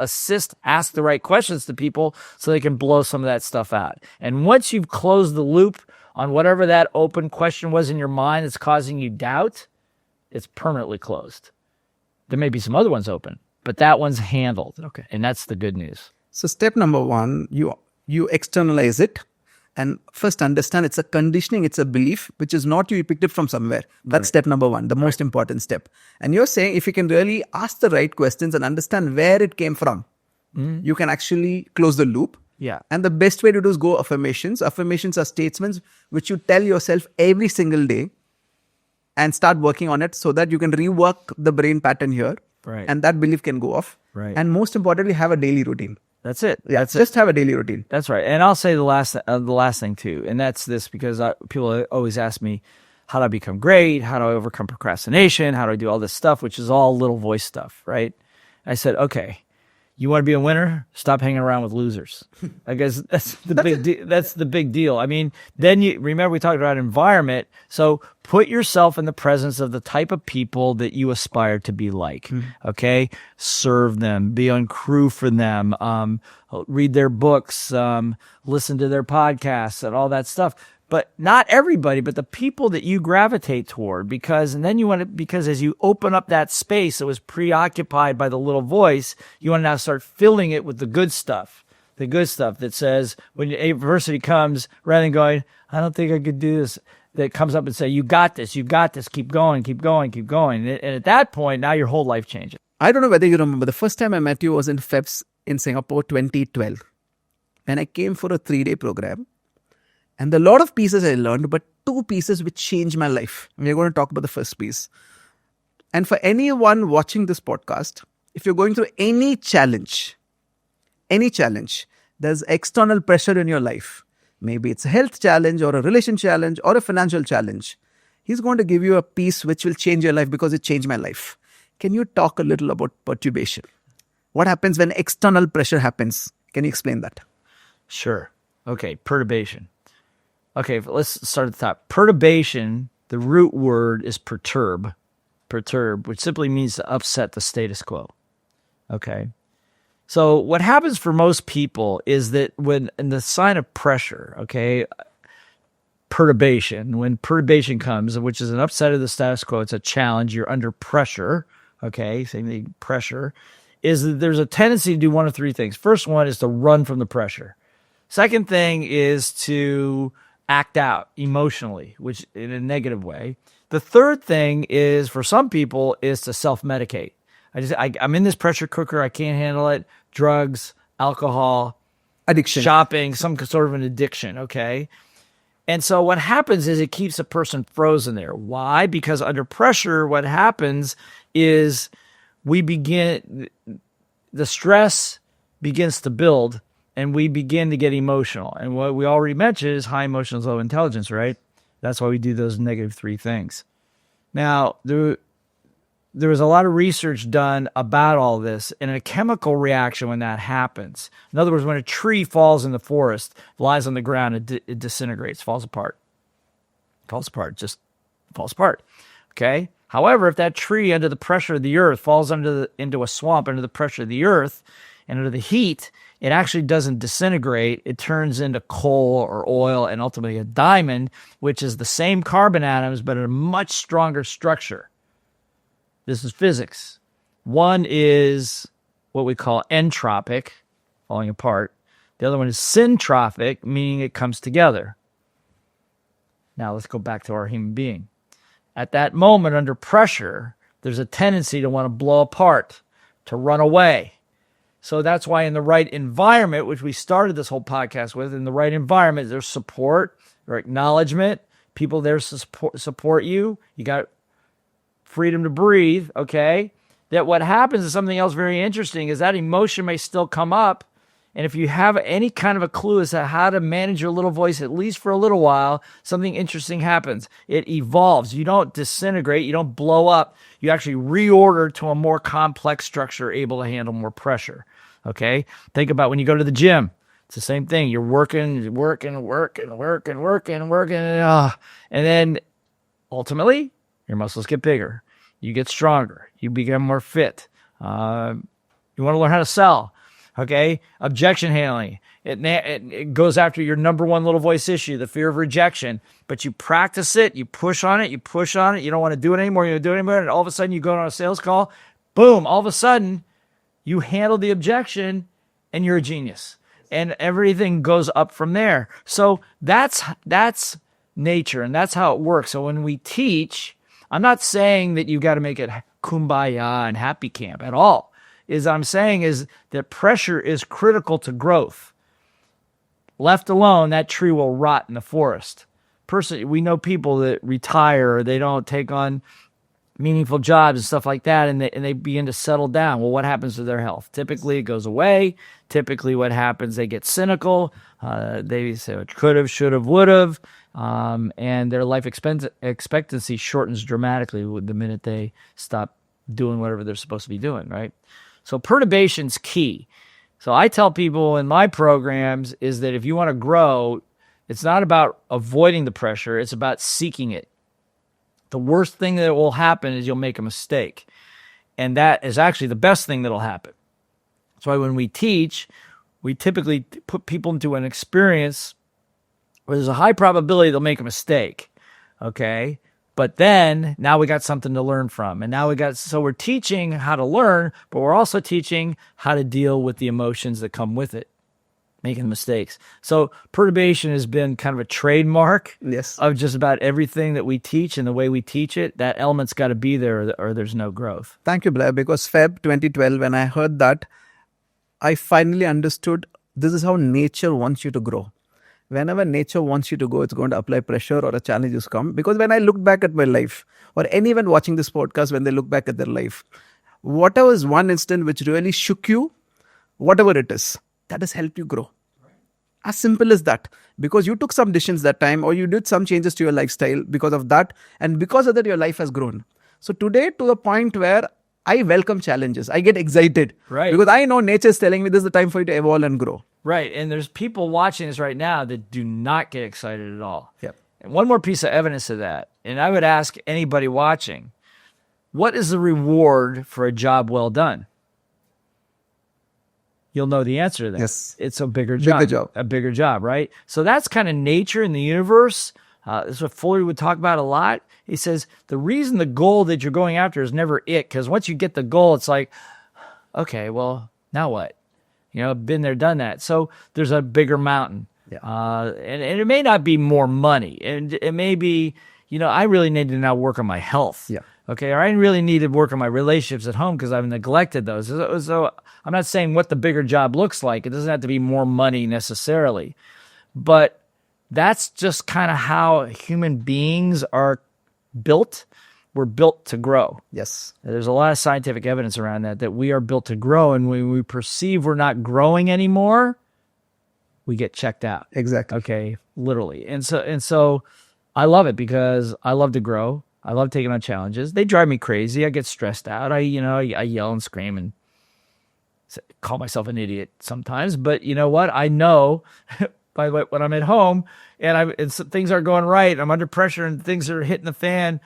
ask the right questions to people so they can blow some of that stuff out. And once you've closed the loop on whatever that open question was in your mind that's causing you doubt, it's permanently closed. There may be some other ones open, but that one's handled. Okay. And that's the good news. So step number 1, you externalize it. And first understand it's a conditioning, it's a belief, which is not you picked it from somewhere. That's step number 1, the most important step. And you're saying if you can really ask the right questions and understand where it came from, you can actually close the loop. Yeah. And the best way to do is go affirmations. Affirmations are statements which you tell yourself every single day and start working on it so that you can rework the brain pattern here. Right. And that belief can go off. Right. And most importantly, have a daily routine. That's it. Yeah, just have a daily routine. That's right. And I'll say the last thing too, and that's this, because people always ask me, how do I become great? How do I overcome procrastination? How do I do all this stuff, which is all little voice stuff, right? I said, okay, you want to be a winner? Stop hanging around with losers. I guess that's the big deal. I mean, then you remember we talked about environment. So put yourself in the presence of the type of people that you aspire to be like. Okay, serve them, be on crew for them, read their books, listen to their podcasts, and all that stuff. But not everybody, but the people that you gravitate toward, because as you open up that space that was preoccupied by the little voice, you want to now start filling it with the good stuff that says when adversity comes, rather than going, I don't think I could do this, that comes up and say, you got this, keep going. And at that point, now your whole life changes. I don't know whether you remember, the first time I met you was in Feb's in Singapore, 2012. When I came for a 3-day program. And a lot of pieces I learned, but 2 pieces which changed my life. We're going to talk about the first piece. And for anyone watching this podcast, if you're going through any challenge, there's external pressure in your life. Maybe it's a health challenge or a relation challenge or a financial challenge. He's going to give you a piece which will change your life because it changed my life. Can you talk a little about perturbation? What happens when external pressure happens? Can you explain that? Sure. Okay, perturbation. Okay, let's start at the top. Perturbation, the root word is perturb, which simply means to upset the status quo. Okay. So what happens for most people is that when in the sign of pressure, okay, when perturbation comes, which is an upset of the status quo, it's a challenge, you're under pressure, okay, same thing, pressure, is that there's a tendency to do one of 3 things. First one is to run from the pressure. Second thing is to act out emotionally, which in a negative way. The third thing is, for some people, is to self-medicate. I'm in this pressure cooker. I can't handle it. Drugs, alcohol, addiction, shopping, some sort of an addiction. Okay. And so what happens is it keeps a person frozen there. Why? Because under pressure, what happens is the stress begins to build, and we begin to get emotional. And what we already mentioned is high emotions, low intelligence, right? That's why we do those negative 3 things. Now, there was a lot of research done about all this and a chemical reaction when that happens. In other words, when a tree falls in the forest, lies on the ground, it disintegrates, falls apart. Just falls apart. Okay? However, if that tree under the pressure of the earth falls into a swamp under the pressure of the earth and under the heat, it actually doesn't disintegrate. It turns into coal or oil and ultimately a diamond, which is the same carbon atoms but in a much stronger structure. This is physics. One is what we call entropic, falling apart. The other one is syntropic, meaning it comes together. Now let's go back to our human being. At that moment, under pressure, there's a tendency to want to blow apart, to run away. So that's why in the right environment, which we started this whole podcast with, in the right environment, there's support or acknowledgement, people there to support you. You got freedom to breathe, okay? That what happens is something else very interesting is that emotion may still come up. And if you have any kind of a clue as to how to manage your little voice, at least for a little while, something interesting happens. It evolves. You don't disintegrate. You don't blow up. You actually reorder to a more complex structure able to handle more pressure. Okay? Think about when you go to the gym. It's the same thing. You're working, and then ultimately, your muscles get bigger. You get stronger. You become more fit. You want to learn how to sell. Okay, objection handling. It goes after your number one little voice issue, the fear of rejection. But you practice it, you push on it, you don't want to do it anymore, you don't do it anymore, and all of a sudden you go on a sales call, boom, all of a sudden you handle the objection and you're a genius. And everything goes up from there. So that's nature, and that's how it works. So when we teach, I'm not saying that you got to make it kumbaya and happy camp at all. I'm saying is that pressure is critical to growth. Left alone, that tree will rot in the forest. We know people that retire or they don't take on meaningful jobs and stuff like that, and they begin to settle down. Well, what happens to their health? Typically, it goes away. Typically, what happens, they get cynical. They say could have, should have, would have, and their life expectancy shortens dramatically the minute they stop doing whatever they're supposed to be doing, right? So perturbation's key. So I tell people in my programs is that if you want to grow, it's not about avoiding the pressure, it's about seeking it. The worst thing that will happen is you'll make a mistake. And that is actually the best thing that'll happen. That's why when we teach, we typically put people into an experience where there's a high probability they'll make a mistake. Okay? But then now we got something to learn from. And now so we're teaching how to learn, but we're also teaching how to deal with the emotions that come with it, making mistakes. So perturbation has been kind of a trademark of just about everything that we teach and the way we teach it. That element's got to be there or there's no growth. Thank you, Blair, because Feb 2012, when I heard that, I finally understood this is how nature wants you to grow. Whenever nature wants you to go, it's going to apply pressure or a challenge has come. Because when I look back at my life, or anyone watching this podcast, when they look back at their life, whatever is one instant which really shook you, whatever it is, that has helped you grow. As simple as that. Because you took some decisions that time, or you did some changes to your lifestyle because of that. And because of that, your life has grown. So today, to the point where I welcome challenges. I get excited. Right. Because I know nature is telling me this is the time for you to evolve and grow. Right. And there's people watching this right now that do not get excited at all. Yep. And one more piece of evidence of that. And I would ask anybody watching, what is the reward for a job well done? You'll know the answer to that. Yes. It's a bigger job. A bigger job, right? So that's kind of nature in the universe. This is what Fuller would talk about a lot. He says the reason the goal that you're going after is never it, because once you get the goal, it's like, okay, well, now what? Been there, done that. So there's a bigger mountain. Yeah. And it may not be more money. And it may be, I really need to now work on my health. Yeah. Okay. Or I really need to work on my relationships at home because I've neglected those. So I'm not saying what the bigger job looks like. It doesn't have to be more money necessarily. But that's just kind of how human beings are built. We're built to grow. Yes. There's a lot of scientific evidence around that we are built to grow. And when we perceive we're not growing anymore, we get checked out. Exactly. Okay, literally. And so I love it because I love to grow. I love taking on challenges. They drive me crazy. I get stressed out. I yell and scream and call myself an idiot sometimes. But you know what? I know when I'm at home and things aren't going right, I'm under pressure and things are hitting the fan,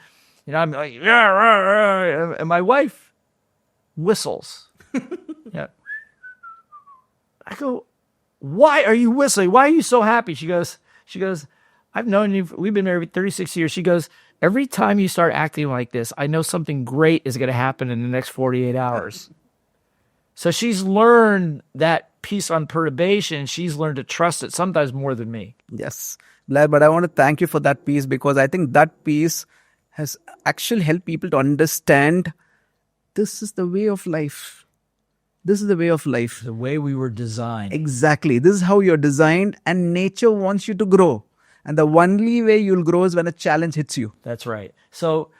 I'm like, yeah, rah, rah, and my wife whistles. Yeah. I go, why are you whistling? Why are you so happy? She goes, I've known you. We've been married 36 years. She goes, every time you start acting like this, I know something great is going to happen in the next 48 hours. So she's learned that piece on perturbation. She's learned to trust it sometimes more than me. Yes, Blair, but I want to thank you for that piece, because I think that piece has actually helped people to understand this is the way of life. This is the way of life. The way we were designed. Exactly. This is how you're designed, and nature wants you to grow. And the only way you'll grow is when a challenge hits you. That's right. So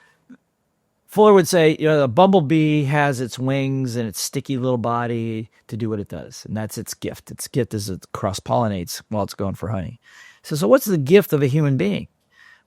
Fuller would say, a bumblebee has its wings and its sticky little body to do what it does. And that's its gift. Its gift is it cross-pollinates while it's going for honey. So what's the gift of a human being?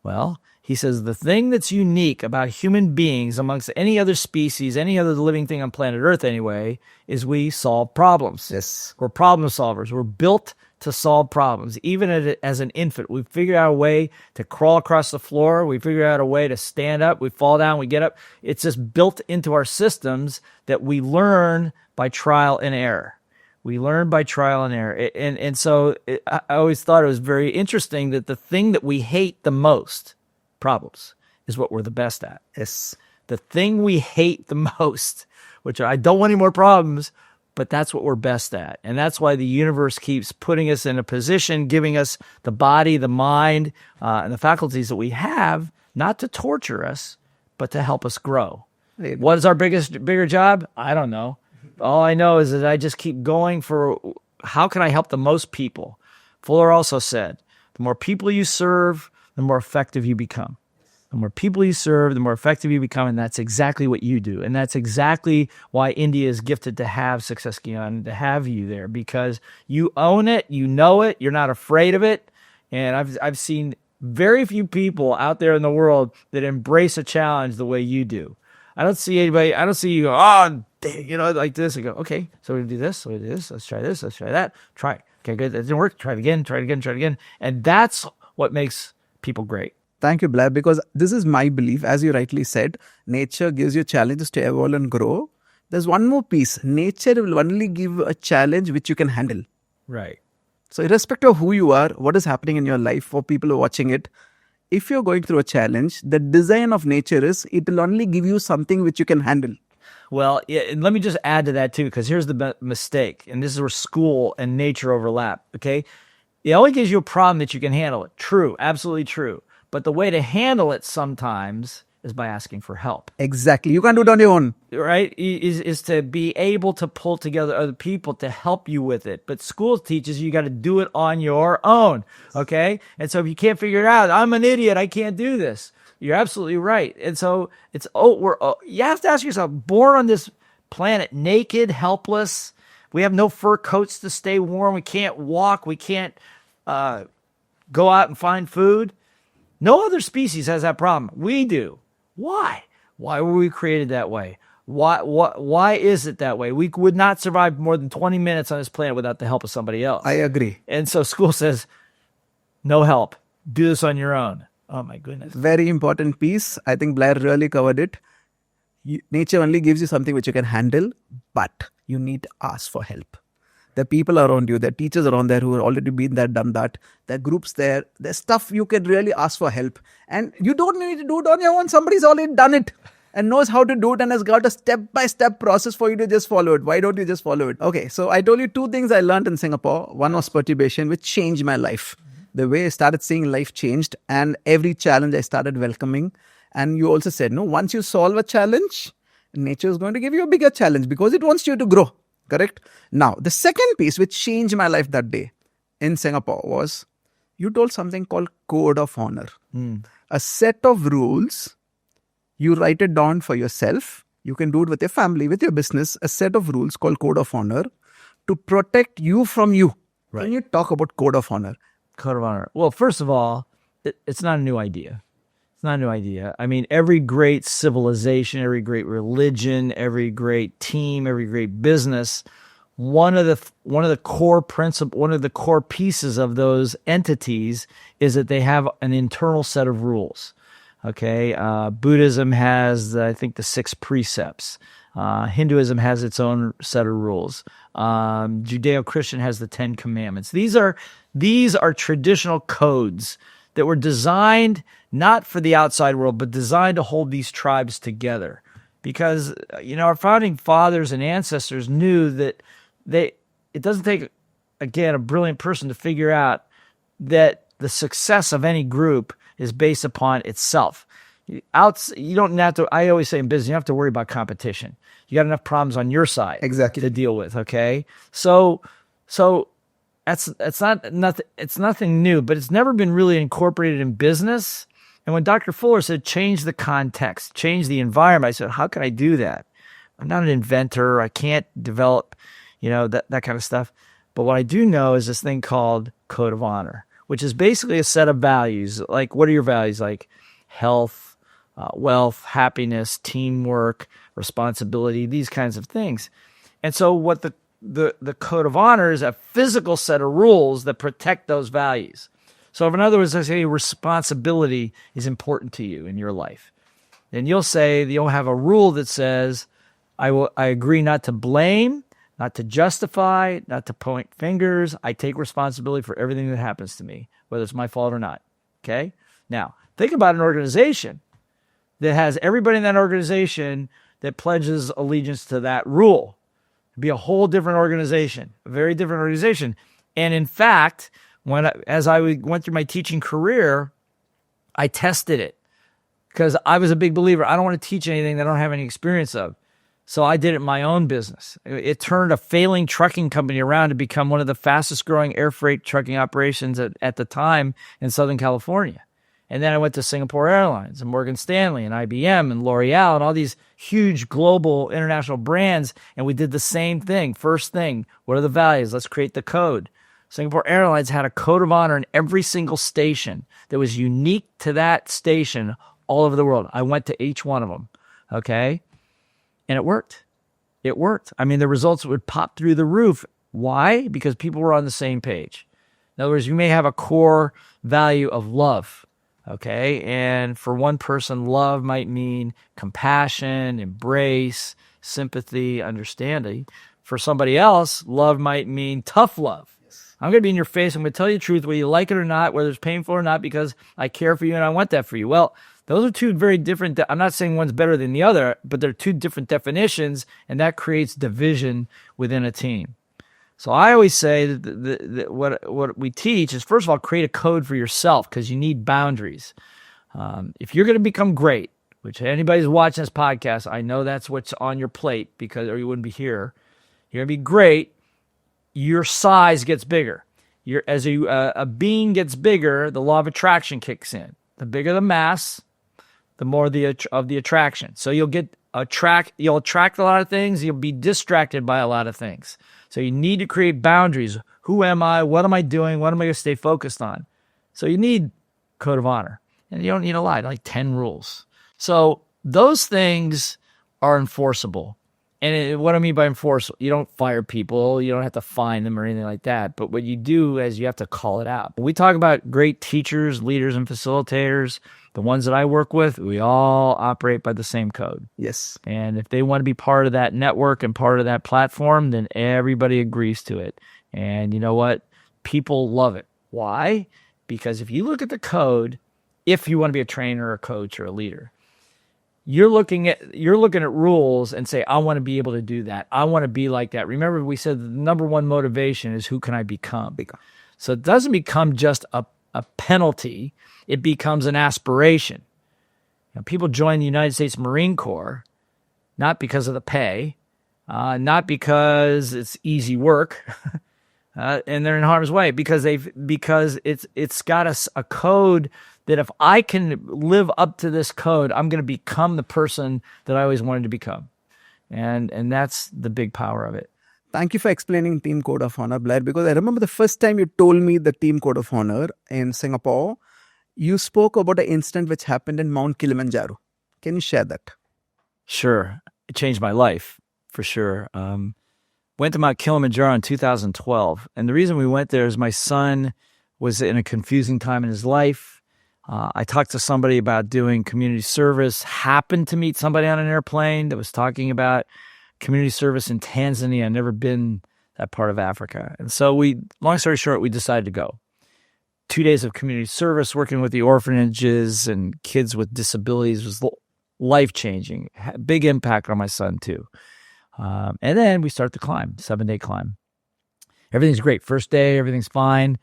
Well, he says the thing that's unique about human beings amongst any other species, any other living thing on planet Earth anyway, is we solve problems. Yes. We're problem solvers. We're built to solve problems. Even as an infant, we figure out a way to crawl across the floor. We figure out a way to stand up. We fall down. We get up. It's just built into our systems that we learn by trial and error. We learn by trial and error. And so I always thought it was very interesting that the thing that we hate the most, problems, is what we're the best at. Yes. The thing we hate the most, which I don't want any more problems, but that's what we're best at. And that's why the universe keeps putting us in a position, giving us the body, the mind, and the faculties that we have, not to torture us, but to help us grow. Right. What is our bigger job? I don't know. All I know is that I just keep going for how can I help the most people? Fuller also said, the more people you serve, the more effective you become. The more people you serve, the more effective you become, and that's exactly what you do. And that's exactly why India is gifted to have Success Gyan, to have you there, because you own it, you know it, you're not afraid of it. And I've seen very few people out there in the world that embrace a challenge the way you do. I don't see you go, like this, and go, okay, so we're going to do this, let's try this, let's try that, try it. Okay, good, that didn't work, try it again, try it again, try it again. And that's what makes people great. Thank you, Blair, because this is my belief. As you rightly said, nature gives you challenges to evolve and grow. There's one more piece. Nature will only give a challenge which you can handle. Right. So irrespective of who you are, what is happening in your life, for people who are watching it, if you're going through a challenge, the design of nature is it will only give you something which you can handle. Well, yeah, and let me just add to that too, because here's the mistake, and this is where school and nature overlap, okay? It only gives you a problem that you can handle it. True, absolutely true. But the way to handle it sometimes is by asking for help. Exactly. You can't do it on your own. Right? Is to be able to pull together other people to help you with it. But school teaches you got to do it on your own. Okay? And so if you can't figure it out, I'm an idiot, I can't do this. You're absolutely right. And so you have to ask yourself, born on this planet naked, helpless, we have no fur coats to stay warm, we can't walk, we can't go out and find food. No other species has that problem. We do. Why? Why were we created that way? Why is it that way? We would not survive more than 20 minutes on this planet without the help of somebody else. I agree. And so school says, no help. Do this on your own. Oh my goodness. Very important piece. I think Blair really covered it. Nature only gives you something which you can handle, but you need to ask for help. There are people around you, there are teachers around there who have already been there, done that. There are groups there. There's stuff you can really ask for help. And you don't need to do it on your own. Somebody's already done it and knows how to do it and has got a step-by-step process for you to just follow it. Why don't you just follow it? Okay, so I told you two things I learned in Singapore. One was perturbation, which changed my life. The way I started seeing life changed, and every challenge I started welcoming. And you also said, no, once you solve a challenge, nature is going to give you a bigger challenge because it wants you to grow. Correct? Now, the second piece which changed my life that day in Singapore was you told something called code of honor. A set of rules. You write it down for yourself. You can do it with your family, with your business. A set of rules called code of honor to protect you from you. Right. Can you talk about code of honor? Code of honor. Well, first of all, it's not a new idea. It's not a new idea. I mean, every great civilization, every great religion, every great team, every great business, one of the core principle, one of the core pieces of those entities is that they have an internal set of rules. Okay. Buddhism has, I think, the 6 precepts. Hinduism has its own set of rules. Judeo-Christian has the 10 commandments. These are traditional codes that were designed not for the outside world, but designed to hold these tribes together. Because, our founding fathers and ancestors knew that it doesn't take, again, a brilliant person to figure out that the success of any group is based upon itself. You don't have to, I always say in business, you don't have to worry about competition. You got enough problems on your side to deal with, okay? So it's nothing new, but it's never been really incorporated in business. And when Dr. Fuller said, change the context, change the environment, I said, how can I do that? I'm not an inventor. I can't develop, that kind of stuff. But what I do know is this thing called Code of Honor, which is basically a set of values. Like, what are your values? Like health, wealth, happiness, teamwork, responsibility, these kinds of things. And so what the Code of Honor is a physical set of rules that protect those values. So in other words, I say responsibility is important to you in your life. Then you'll have a rule that says, I agree not to blame, not to justify, not to point fingers. I take responsibility for everything that happens to me, whether it's my fault or not. Okay? Now, think about an organization that has everybody in that organization that pledges allegiance to that rule. It'd be a whole different organization, a very different organization. And in fact, as I went through my teaching career, I tested it because I was a big believer. I don't want to teach anything that I don't have any experience of. So I did it in my own business. It turned a failing trucking company around to become one of the fastest growing air freight trucking operations at the time in Southern California. And then I went to Singapore Airlines and Morgan Stanley and IBM and L'Oreal and all these huge global international brands. And we did the same thing. First thing, what are the values? Let's create the code. Singapore Airlines had a code of honor in every single station that was unique to that station all over the world. I went to each one of them, okay? And it worked. It worked. I mean, the results would pop through the roof. Why? Because people were on the same page. In other words, you may have a core value of love, okay? And for one person, love might mean compassion, embrace, sympathy, understanding. For somebody else, love might mean tough love. I'm going to be in your face. I'm going to tell you the truth, whether you like it or not, whether it's painful or not, because I care for you and I want that for you. Well, those are two very different. I'm not saying one's better than the other, but they're two different definitions, and that creates division within a team. So I always say that what we teach is, first of all, create a code for yourself because you need boundaries. If you're going to become great, which anybody's watching this podcast, I know that's what's on your plate or you wouldn't be here. You're going to be great. Your size gets bigger. As a being gets bigger, the law of attraction kicks in. The bigger the mass, the more of the attraction. So you'll attract a lot of things. You'll be distracted by a lot of things. So you need to create boundaries. Who am I? What am I doing? What am I going to stay focused on? So you need code of honor. And you don't need a lot, like 10 rules. So those things are enforceable. And what I mean by enforceable, you don't fire people. You don't have to fine them or anything like that. But what you do is you have to call it out. When we talk about great teachers, leaders, and facilitators, the ones that I work with, we all operate by the same code. Yes. And if they want to be part of that network and part of that platform, then everybody agrees to it. And you know what? People love it. Why? Because if you look at the code, if you want to be a trainer, a coach, or a leader, you're looking at rules and say, I want to be able to do that. I want to be like that. Remember, we said the number one motivation is who can I become? So it doesn't become just a penalty. It becomes an aspiration. People join the United States Marine Corps not because of the pay, not because it's easy work, and they're in harm's way because it's got a code that if I can live up to this code, I'm going to become the person that I always wanted to become. And that's the big power of it. Thank you for explaining Team Code of Honor, Blair, because I remember the first time you told me the Team Code of Honor in Singapore, you spoke about an incident which happened in Mount Kilimanjaro. Can you share that? Sure. It changed my life, for sure. Went to Mount Kilimanjaro in 2012. And the reason we went there is my son was in a confusing time in his life. I talked to somebody about doing community service, happened to meet somebody on an airplane that was talking about community service in Tanzania. I'd never been that part of Africa. And so long story short, we decided to go. 2 days of community service, working with the orphanages and kids with disabilities was life-changing. Big impact on my son too. And then we start the climb, 7-day climb. Everything's great. First day, everything's fine.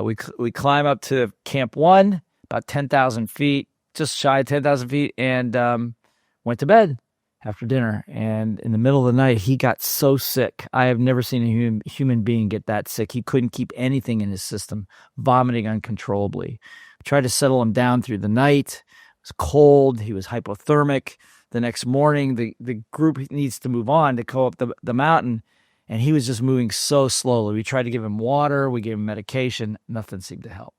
We climb up to Camp 1, about 10,000 feet, just shy of 10,000 feet, and went to bed after dinner. And in the middle of the night, he got so sick. I have never seen a human being get that sick. He couldn't keep anything in his system, vomiting uncontrollably. I tried to settle him down through the night. It was cold. He was hypothermic. The next morning, the group needs to move on to go up the mountain, and he was just moving so slowly. We tried to give him water. We gave him medication. Nothing seemed to help.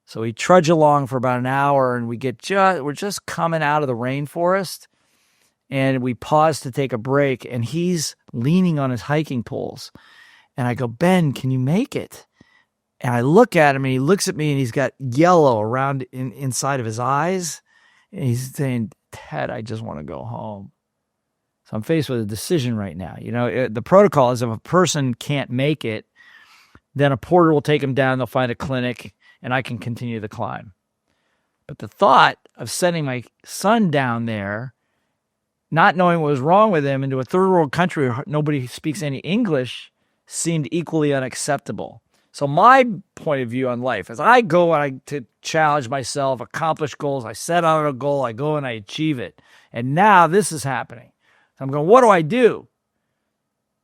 So we trudge along for about an hour, and we're just coming out of the rainforest, and we pause to take a break, and he's leaning on his hiking poles. And I go, Ben, can you make it? And I look at him, and he looks at me, and he's got yellow around inside of his eyes. And he's saying, Ted, I just want to go home. So I'm faced with a decision right now. The protocol is if a person can't make it, then a porter will take him down, they'll find a clinic, and I can continue the climb. But the thought of sending my son down there, not knowing what was wrong with him, into a third world country where nobody speaks any English, seemed equally unacceptable. So my point of view on life is I go to challenge myself, accomplish goals. I set out a goal, I go and I achieve it. And now this is happening. So I'm going, what do I do?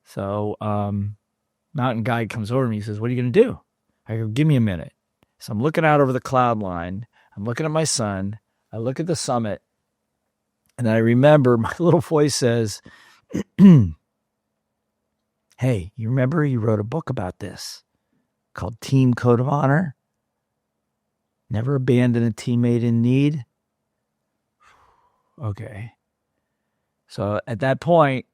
So mountain guide comes over to me. He says, what are you going to do? I go, give me a minute. So I'm looking out over the cloud line. I'm looking at my son. I look at the summit. And I remember my little voice says, hey, you remember you wrote a book about this called Team Code of Honor? Never abandon a teammate in need. Okay. So at that point,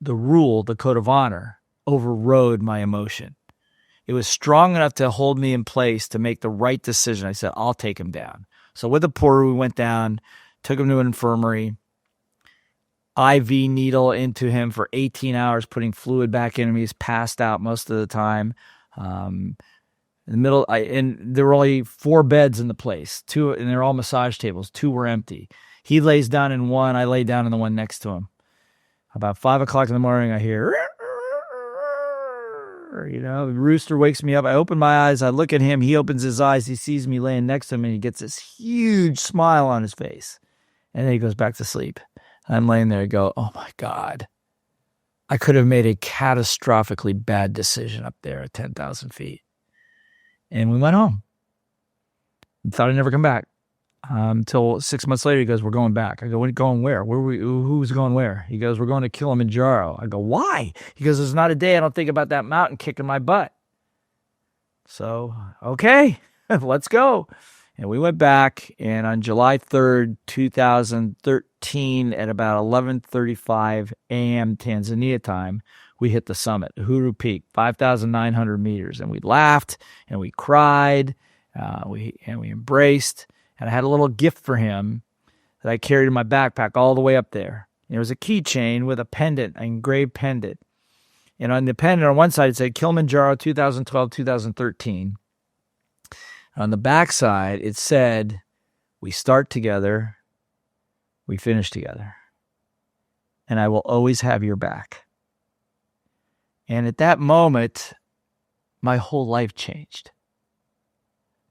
the rule, the Code of Honor, overrode my emotion. It was strong enough to hold me in place to make the right decision. I said, I'll take him down. So with the porter, we went down, took him to an infirmary, IV needle into him for 18 hours, putting fluid back in him. He's passed out most of the time. In the middle, and there were only 4 beds in the place, 2, and they're all massage tables. 2 were empty. He lays down in one. I lay down in the one next to him. About 5 o'clock in the morning, I hear, the rooster wakes me up. I open my eyes. I look at him. He opens his eyes. He sees me laying next to him, and he gets this huge smile on his face. And then he goes back to sleep. I'm laying there and go, oh my God. I could have made a catastrophically bad decision up there at 10,000 feet. And we went home. Thought I'd never come back. Until 6 months later, he goes, we're going back. I go, we're going where? Who's going where? He goes, we're going to Kilimanjaro. I go, why? He goes, there's not a day I don't think about that mountain kicking my butt. So, okay, let's go. And we went back, and on July 3rd, 2013, at about 11:35 a.m. Tanzania time, we hit the summit, Uhuru Peak, 5,900 meters. And we laughed, and we cried, we embraced. And I had a little gift for him that I carried in my backpack all the way up there. And it was a keychain with a pendant, an engraved pendant. And on the pendant on one side, it said Kilimanjaro 2012-2013. On the back side, it said, we start together, we finish together. And I will always have your back. And at that moment, my whole life changed.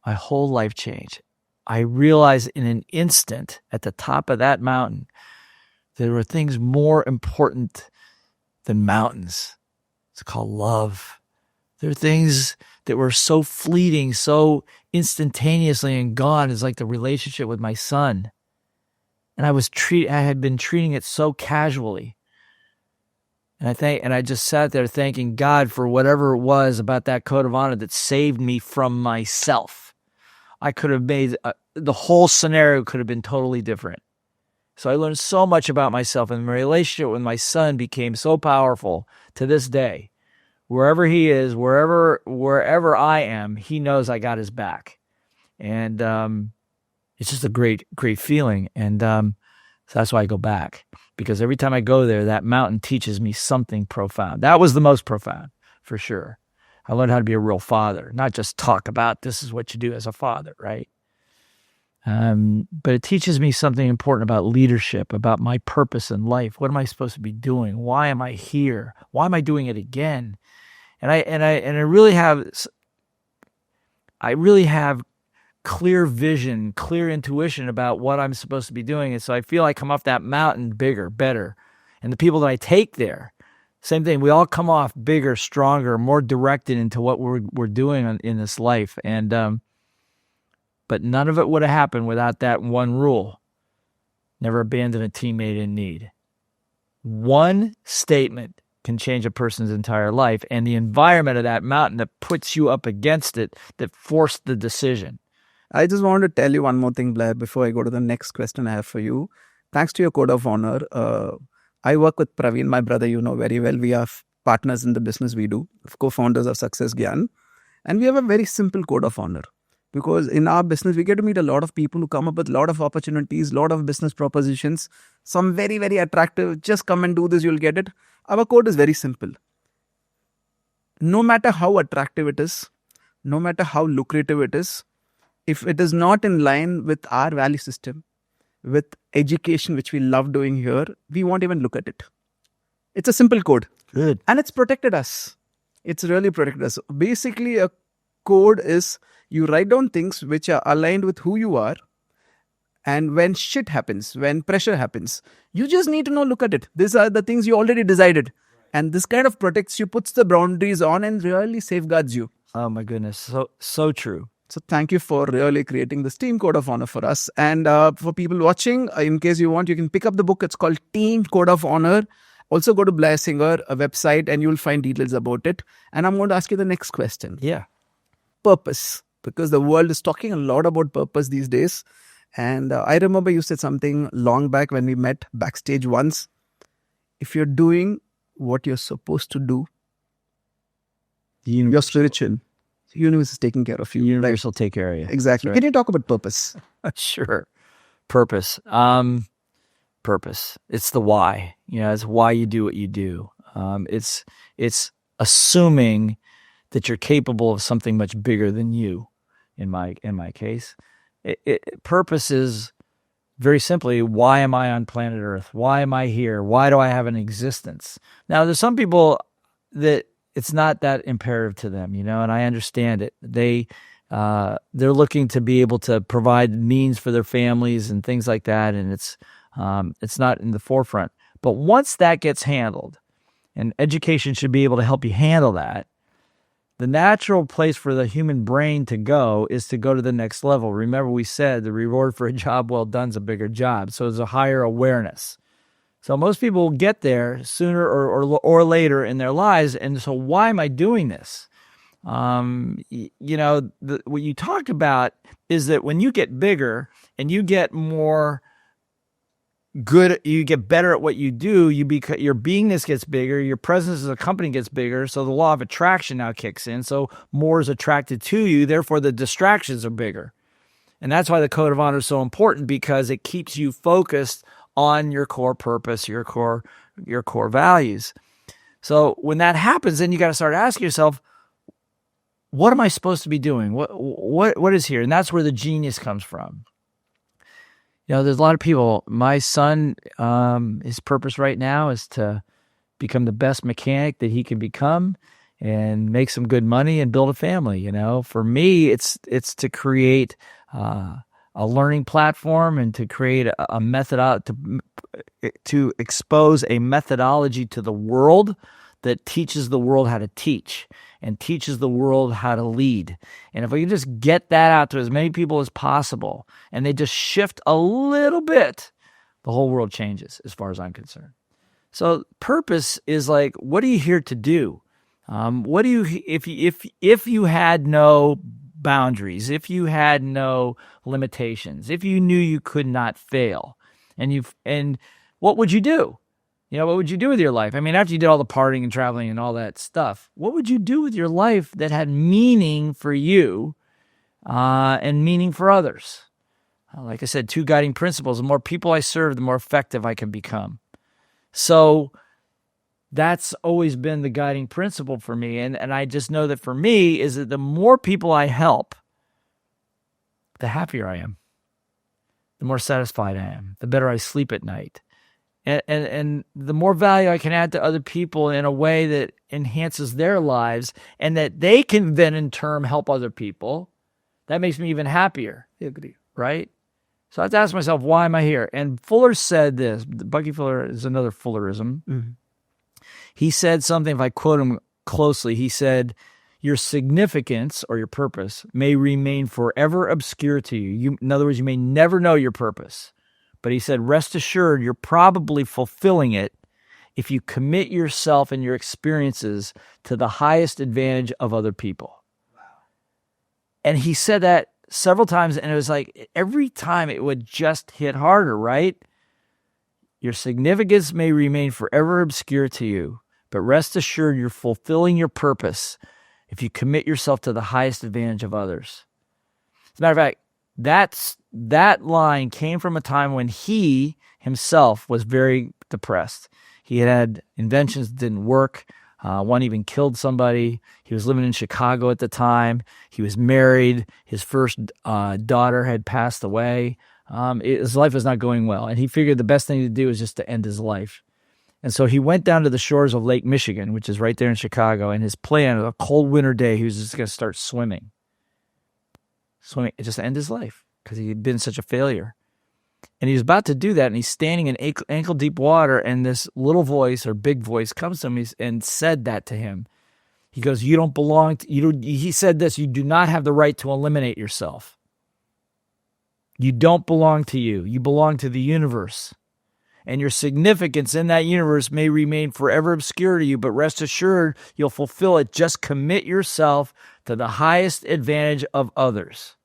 My whole life changed. I realized in an instant at the top of that mountain, there were things more important than mountains. It's called love. There are things that were so fleeting, so instantaneously and gone. It's like the relationship with my son. And I had been treating it so casually. And I just sat there thanking God for whatever it was about that code of honor that saved me from myself. I could have made, the whole scenario could have been totally different. So I learned so much about myself, and my relationship with my son became so powerful to this day. Wherever he is, wherever I am, he knows I got his back. And it's just a great feeling. And so that's why I go back, because every time I go there, that mountain teaches me something profound. That was the most profound, for sure. I learned how to be a real father, not just talk about this is what you do as a father, right? But it teaches me something important about leadership, about my purpose in life. What am I supposed to be doing? Why am I here? Why am I doing it again? And I really have clear vision, clear intuition about what I'm supposed to be doing. And so I feel I come off that mountain bigger, better. And the people that I take there, same thing. We all come off bigger, stronger, more directed into what we're doing in this life. And but none of it would have happened without that one rule: never abandon a teammate in need. One statement can change a person's entire life, and the environment of that mountain that puts you up against it, that forced the decision. I just wanted to tell you one more thing, Blair, before I go to the next question I have for you. Thanks to your code of honor, I work with Praveen, my brother, you know very well. We are partners in the business we do, co-founders of Success Gyan. And we have a very simple code of honor. Because in our business, we get to meet a lot of people who come up with a lot of opportunities, a lot of business propositions, some very, very attractive. Just come and do this, you'll get it. Our code is very simple. No matter how attractive it is, no matter how lucrative it is, if it is not in line with our value system, with education, which we love doing here, we won't even look at it. It's a simple code. Good. And it's protected us. It's really protected us. Basically, a code is you write down things which are aligned with who you are. And when shit happens, when pressure happens, you just need to look at it. These are the things you already decided. And this kind of protects you, puts the boundaries on, and really safeguards you. Oh my goodness. So true. So thank you for really creating this team code of honor for us. And for people watching, in case you want, you can pick up the book. It's called Team Code of Honor. Also go to Blair Singer, a website, and you'll find details about it. And I'm going to ask you the next question. Yeah. Purpose. Because the world is talking a lot about purpose these days. And I remember you said something long back when we met backstage once. If you're doing what you're supposed to do, you're spiritual. The universe is taking care of you. The universe will take care of you. Exactly. Right. Can you talk about purpose? Sure. Purpose. Purpose. It's the why. It's why you do what you do. It's assuming that you're capable of something much bigger than you. In my case, purpose is very simply, why am I on planet Earth? Why am I here? Why do I have an existence? Now, there's some people that it's not that imperative to them, and I understand it. They're looking to be able to provide means for their families and things like that, and it's not in the forefront. But once that gets handled, and education should be able to help you handle that, the natural place for the human brain to go is to go to the next level. Remember, we said the reward for a job well done is a bigger job. So it's a higher awareness. So most people will get there sooner or later in their lives. And so why am I doing this? What you talked about is that when you get bigger and you get more good, you get better at what you do, your beingness gets bigger, your presence as a company gets bigger, so the law of attraction now kicks in, so more is attracted to you, therefore the distractions are bigger. And that's why the code of honor is so important, because it keeps you focused on your core purpose, your core values. So when that happens, then you got to start asking yourself, what am I supposed to be doing? What is here? And that's where the genius comes from. There's a lot of people. My son, his purpose right now is to become the best mechanic that he can become and make some good money and build a family. For me, it's to create a learning platform and to create a method to expose a methodology to the world that teaches the world how to teach and teaches the world how to lead. And if we can just get that out to as many people as possible, and they just shift a little bit, the whole world changes as far as I'm concerned. So purpose is like, what are you here to do? What do you, if you had no boundaries, if you had no limitations, if you knew you could not fail, and what would you do? What would you do with your life? I mean, after you did all the partying and traveling and all that stuff, what would you do with your life that had meaning for you and meaning for others. Like I said, 2 guiding principles. The more people I serve, the more effective I can become. So that's always been the guiding principle for me. And I just know that for me is that the more people I help, the happier I am, the more satisfied I am, the better I sleep at night. And the more value I can add to other people in a way that enhances their lives and that they can then in turn help other people, that makes me even happier. I agree. Right? So I have to ask myself, why am I here? And Fuller said this. Bucky Fuller is another Fullerism. Mm-hmm. He said something, if I quote him closely, he said, your significance or your purpose may remain forever obscure to you. In other words, you may never know your purpose. But he said, rest assured, you're probably fulfilling it if you commit yourself and your experiences to the highest advantage of other people. Wow. And he said that several times, and it was like every time it would just hit harder, right? Your significance may remain forever obscure to you, but rest assured you're fulfilling your purpose if you commit yourself to the highest advantage of others. As a matter of fact, that line came from a time when he himself was very depressed. He had inventions that didn't work. One even killed somebody. He was living in Chicago at the time. He was married. His first daughter had passed away. His life was not going well. And he figured the best thing to do was just to end his life. And so he went down to the shores of Lake Michigan, which is right there in Chicago. And his plan, a cold winter day, he was just going to start swimming. Just to end his life because he had been such a failure. And he was about to do that, and he's standing in ankle-deep water, and this little voice or big voice comes to him and said that to him. He goes, you don't belong to, he said this, you do not have the right to eliminate yourself. You don't belong to you. You belong to the universe. And your significance in that universe may remain forever obscure to you, but rest assured you'll fulfill it. Just commit yourself to the highest advantage of others.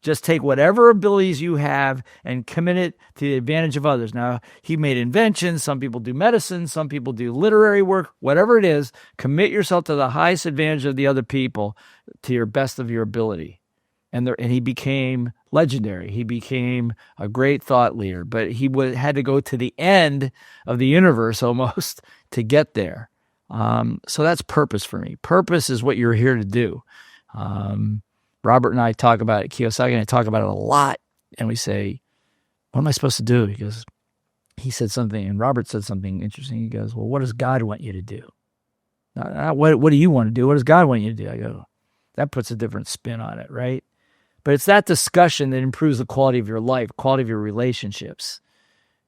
Just take whatever abilities you have and commit it to the advantage of others. Now, he made inventions. Some people do medicine. Some people do literary work. Whatever it is, commit yourself to the highest advantage of the other people to your best of your ability. And he became legendary. He became a great thought leader. But he had to go to the end of the universe almost to get there. So that's purpose for me. Purpose is what you're here to do. Robert and I talk about it, Kiyosaki and I talk about it a lot, and we say, what am I supposed to do? He said something, and Robert said something interesting. He goes, well, what does God want you to do? What do you want to do? What does God want you to do? I go, that puts a different spin on it, right? But it's that discussion that improves the quality of your life, quality of your relationships.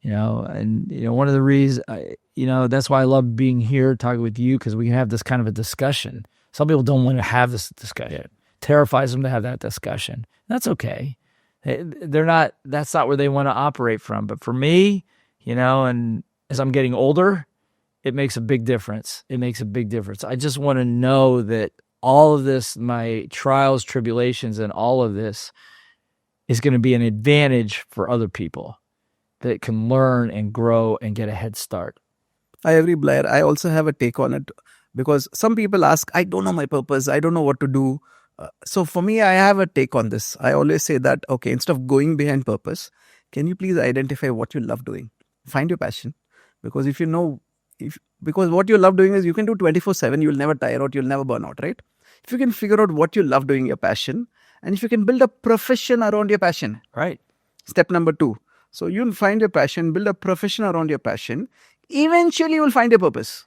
And one of the reasons, that's why I love being here, talking with you, because we can have this kind of a discussion. Some people don't want to have this discussion. Terrifies them to have that discussion. That's okay. That's not where they want to operate from. But for me, and as I'm getting older, it makes a big difference. It makes a big difference. I just want to know that all of this, my trials, tribulations, and all of this is going to be an advantage for other people that can learn and grow and get a head start. I agree, Blair. I also have a take on it because some people ask, I don't know my purpose. I don't know what to do. So for me, I have a take on this. I always say that, okay, instead of going behind purpose, can you please identify what you love doing? Find your passion. Because because what you love doing is you can do 24/7, you'll never tire out, you'll never burn out, right? If you can figure out what you love doing, your passion, and if you can build a profession around your passion. Right. Step number 2. So you'll find your passion, build a profession around your passion. Eventually, you'll find your purpose.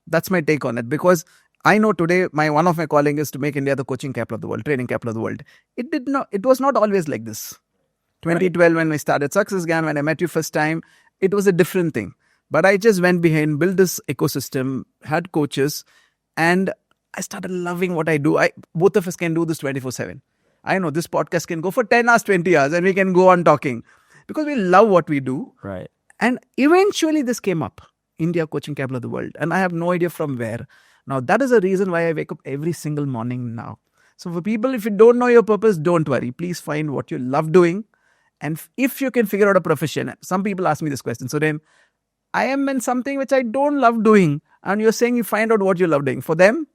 That's my take on it because I know today one of my calling is to make India the coaching capital of the world, training capital of the world. It was not always like this. 2012 when we started Success Gyan, when I met you first time, it was a different thing. But I just went behind, built this ecosystem, had coaches, and I started loving what I do. Both of us can do this 24/7. I know this podcast can go for 10 hours, 20 hours, and we can go on talking because we love what we do. Right. And eventually this came up, India coaching capital of the world. And I have no idea from where. Now, that is the reason why I wake up every single morning now. So for people, if you don't know your purpose, don't worry. Please find what you love doing. And if you can figure out a profession, some people ask me this question. So then, I am in something which I don't love doing. And you're saying you find out what you love doing. For them,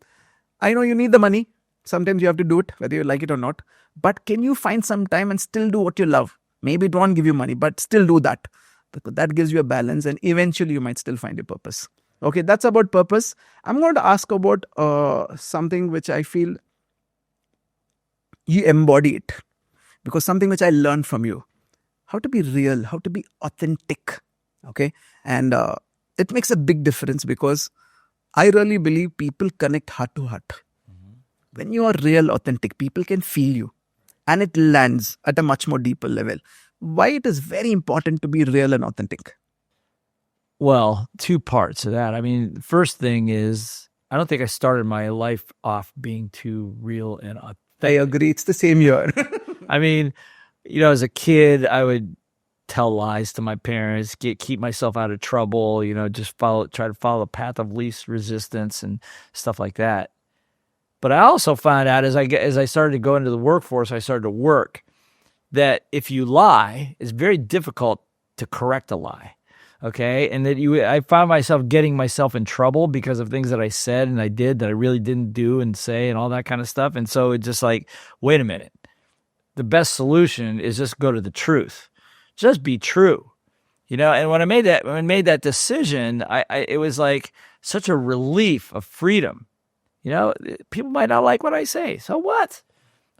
I know you need the money. Sometimes you have to do it, whether you like it or not. But can you find some time and still do what you love? Maybe it won't give you money, but still do that, because that gives you a balance, and eventually you might still find your purpose. Okay, that's about purpose. I'm going to ask about something which I feel you embody it, because something which I learned from you, how to be real, how to be authentic. Okay, and it makes a big difference, because I really believe people connect heart to heart. When you are real, authentic, people can feel you, and it lands at a much more deeper level. Why it is very important to be real and authentic? Well, two parts to that. I mean, the first thing is, I don't think I started my life off being too real and authentic. I agree. It's the same here. I mean, as a kid, I would tell lies to my parents, keep myself out of trouble, just try to follow the path of least resistance and stuff like that. But I also found out as I started to go into the workforce, I started to work, that if you lie, it's very difficult to correct a lie. Okay. And that I found myself getting myself in trouble because of things that I said and I did that I really didn't do and say and all that kind of stuff. And so it's just like, wait a minute. The best solution is just go to the truth. Just be true. And when I made that decision, it was like such a relief of freedom. People might not like what I say. So what?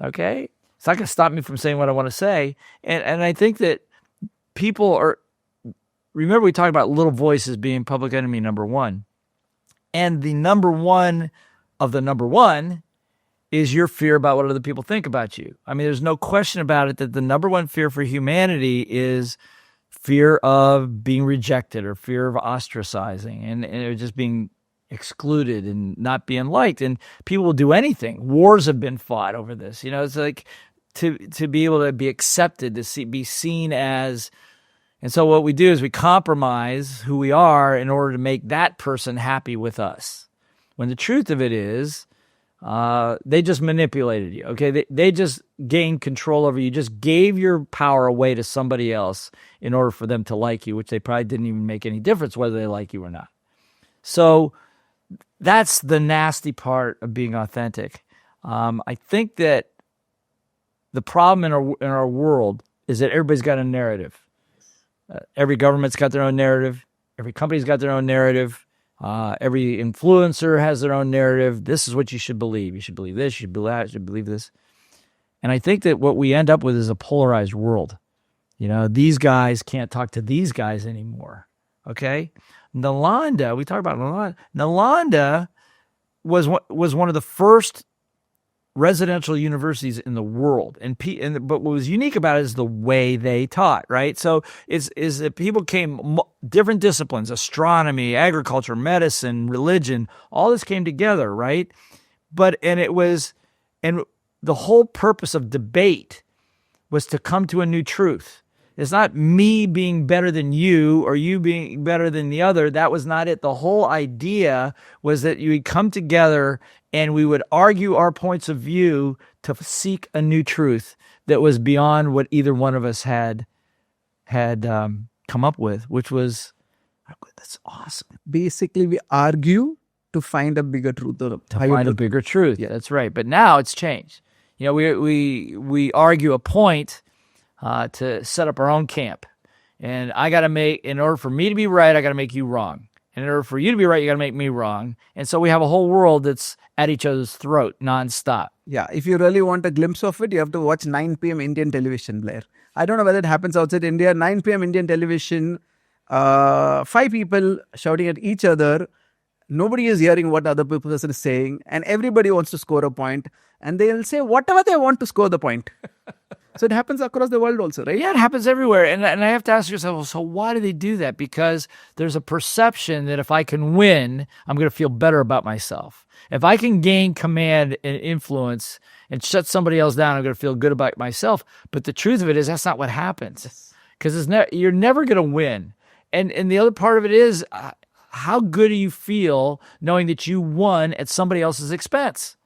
Okay. It's not going to stop me from saying what I want to say. And I think that people remember we talked about little voices being public enemy number one. And the number one of the number one is your fear about what other people think about you. I mean, there's no question about it that the number one fear for humanity is fear of being rejected or fear of ostracizing and just being excluded and not being liked. And people will do anything. Wars have been fought over this. It's like to be able to be accepted, be seen as. And so what we do is we compromise who we are in order to make that person happy with us. When the truth of it is, they just manipulated you. Okay, they just gained control over you. Just gave your power away to somebody else in order for them to like you, which they probably didn't even make any difference whether they like you or not. So that's the nasty part of being authentic. I think that the problem in our world is that everybody's got a narrative. Every government's got their own narrative. Every company's got their own narrative. Every influencer has their own narrative. This is what you should believe. You should believe this. You should believe that. You should believe this. And I think that what we end up with is a polarized world. These guys can't talk to these guys anymore. Okay? Nalanda, we talk about Nalanda. Nalanda was one of the first residential universities in the world, but what was unique about it is the way they taught, right? So is that people came different disciplines, astronomy, agriculture, medicine, religion, all this came together, right? And the whole purpose of debate was to come to a new truth. It's not me being better than you or you being better than the other. That was not it. The whole idea was that you would come together and we would argue our points of view to seek a new truth that was beyond what either one of us had come up with, which was, that's awesome. Basically, we argue to find a bigger truth. To find a bigger truth. Yeah, that's right. But now it's changed. We argue a point to set up our own camp. And in order for me to be right, I got to make you wrong. And in order for you to be right, you got to make me wrong. And so we have a whole world that's at each other's throat nonstop. Yeah, if you really want a glimpse of it, you have to watch 9 p.m. Indian television, Blair. I don't know whether it happens outside India. 9 p.m. Indian television, 5 people shouting at each other. Nobody is hearing what other person is saying. And everybody wants to score a point. And they'll say whatever they want to score the point. So it happens across the world also, right? Yeah, it happens everywhere. And I have to ask yourself, well, so why do they do that? Because there's a perception that if I can win, I'm going to feel better about myself. If I can gain command and influence and shut somebody else down, I'm going to feel good about myself. But the truth of it is that's not what happens. Because you're never going to win. And the other part of it is, how good do you feel knowing that you won at somebody else's expense?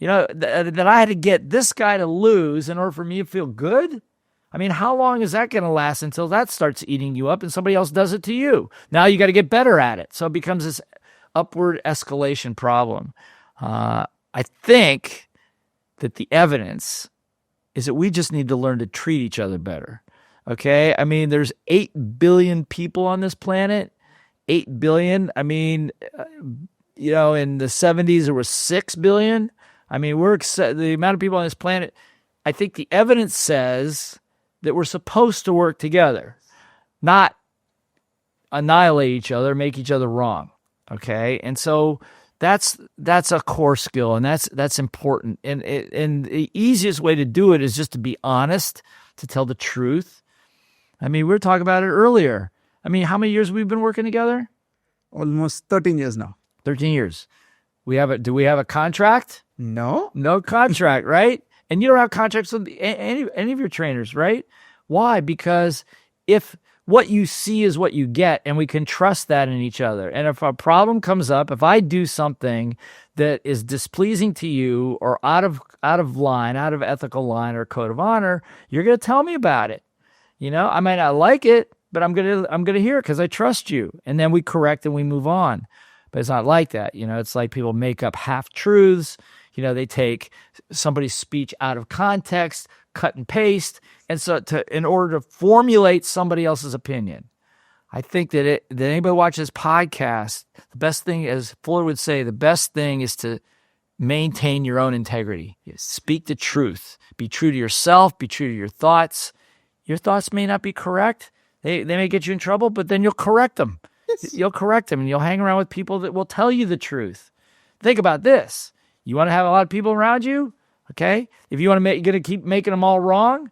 That I had to get this guy to lose in order for me to feel good? I mean, how long is that going to last until that starts eating you up and somebody else does it to you? Now you got to get better at it. So it becomes this upward escalation problem. I think that the evidence is that we just need to learn to treat each other better. Okay? I mean, there's 8 billion people on this planet. 8 billion. I mean, in the 70s, there were 6 billion. I mean, the amount of people on this planet, I think the evidence says that we're supposed to work together, not annihilate each other, make each other wrong. Okay? And so that's a core skill, and that's important. And the easiest way to do it is just to be honest, to tell the truth. I mean, we were talking about it earlier. I mean, how many years have we been working together? Almost 13 years now. 13 years. Do we have a contract? No. No contract, right? And you don't have contracts with any of your trainers, right? Why? Because if what you see is what you get, and we can trust that in each other. And if a problem comes up, if I do something that is displeasing to you or out of line, out of ethical line or code of honor, you're going to tell me about it. I might not like it, but I'm gonna hear it because I trust you. And then we correct and we move on. But it's not like that. It's like people make up half truths. They take somebody's speech out of context, cut and paste, and so in order to formulate somebody else's opinion. I think that anybody watches this podcast, the best thing, as Fuller would say, the best thing is to maintain your own integrity. Speak the truth. Be true to yourself. Be true to your thoughts. Your thoughts may not be correct. They may get you in trouble, but then you'll correct them. Yes. You'll correct them, and you'll hang around with people that will tell you the truth. Think about this. You want to have a lot of people around you? Okay? If you're going to keep making them all wrong,